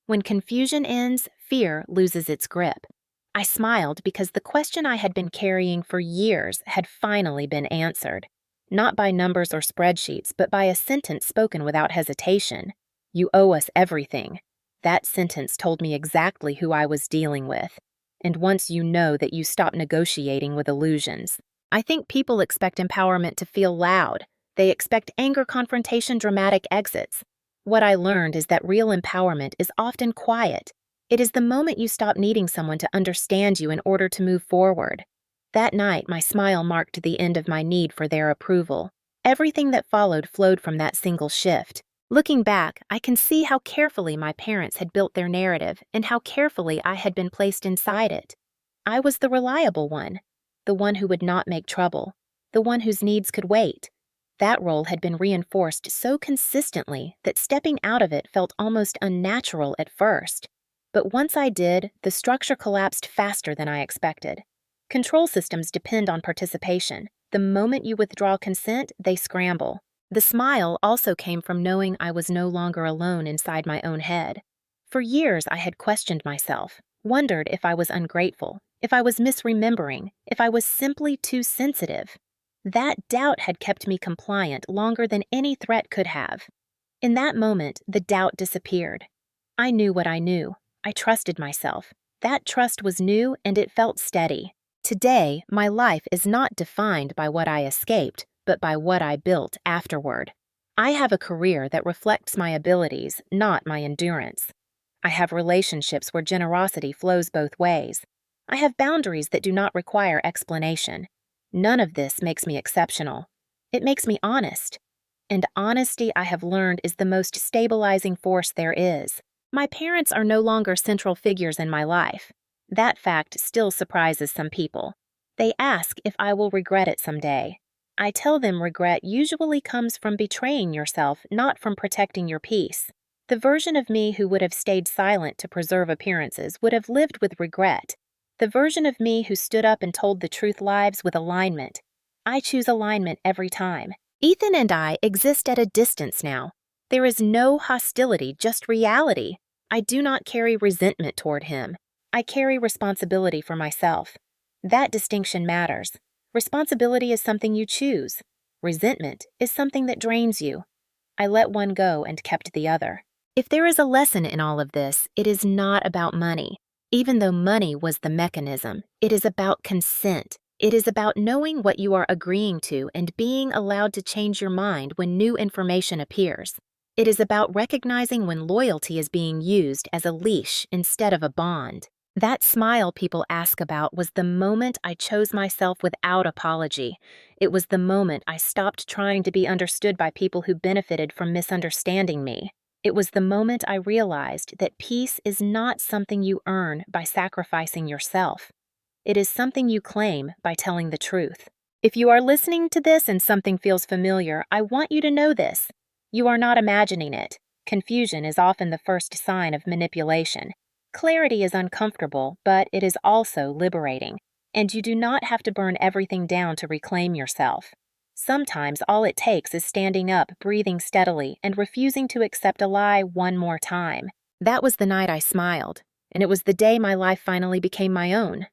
When confusion ends, fear loses its grip. I smiled because the question I had been carrying for years had finally been answered. Not by numbers or spreadsheets, but by a sentence spoken without hesitation. You owe us everything. That sentence told me exactly who I was dealing with. And once you know that, you stop negotiating with illusions. I think people expect empowerment to feel loud. They expect anger, confrontation, dramatic exits. What I learned is that real empowerment is often quiet. It is the moment you stop needing someone to understand you in order to move forward. That night, my smile marked the end of my need for their approval. Everything that followed flowed from that single shift. Looking back, I can see how carefully my parents had built their narrative and how carefully I had been placed inside it. I was the reliable one, the one who would not make trouble, the one whose needs could wait. That role had been reinforced so consistently that stepping out of it felt almost unnatural at first. But once I did, the structure collapsed faster than I expected. Control systems depend on participation. The moment you withdraw consent, they scramble. The smile also came from knowing I was no longer alone inside my own head. For years, I had questioned myself, wondered if I was ungrateful, if I was misremembering, if I was simply too sensitive. That doubt had kept me compliant longer than any threat could have. In that moment, the doubt disappeared. I knew what I knew. I trusted myself. That trust was new and it felt steady. Today, my life is not defined by what I escaped, but by what I built afterward. I have a career that reflects my abilities, not my endurance. I have relationships where generosity flows both ways. I have boundaries that do not require explanation. None of this makes me exceptional. It makes me honest. And honesty, I have learned, is the most stabilizing force there is. My parents are no longer central figures in my life. That fact still surprises some people. They ask if I will regret it someday. I tell them regret usually comes from betraying yourself, not from protecting your peace. The version of me who would have stayed silent to preserve appearances would have lived with regret. The version of me who stood up and told the truth lives with alignment. I choose alignment every time. Ethan and I exist at a distance now. There is no hostility, just reality. I do not carry resentment toward him. I carry responsibility for myself. That distinction matters. Responsibility is something you choose. Resentment is something that drains you. I let one go and kept the other. If there is a lesson in all of this, it is not about money. Even though money was the mechanism, it is about consent. It is about knowing what you are agreeing to and being allowed to change your mind when new information appears. It is about recognizing when loyalty is being used as a leash instead of a bond. That smile people ask about was the moment I chose myself without apology. It was the moment I stopped trying to be understood by people who benefited from misunderstanding me. It was the moment I realized that peace is not something you earn by sacrificing yourself. It is something you claim by telling the truth. If you are listening to this and something feels familiar, I want you to know this. You are not imagining it. Confusion is often the first sign of manipulation. Clarity is uncomfortable, but it is also liberating, and you do not have to burn everything down to reclaim yourself. Sometimes all it takes is standing up, breathing steadily, and refusing to accept a lie one more time. That was the night I smiled, and it was the day my life finally became my own.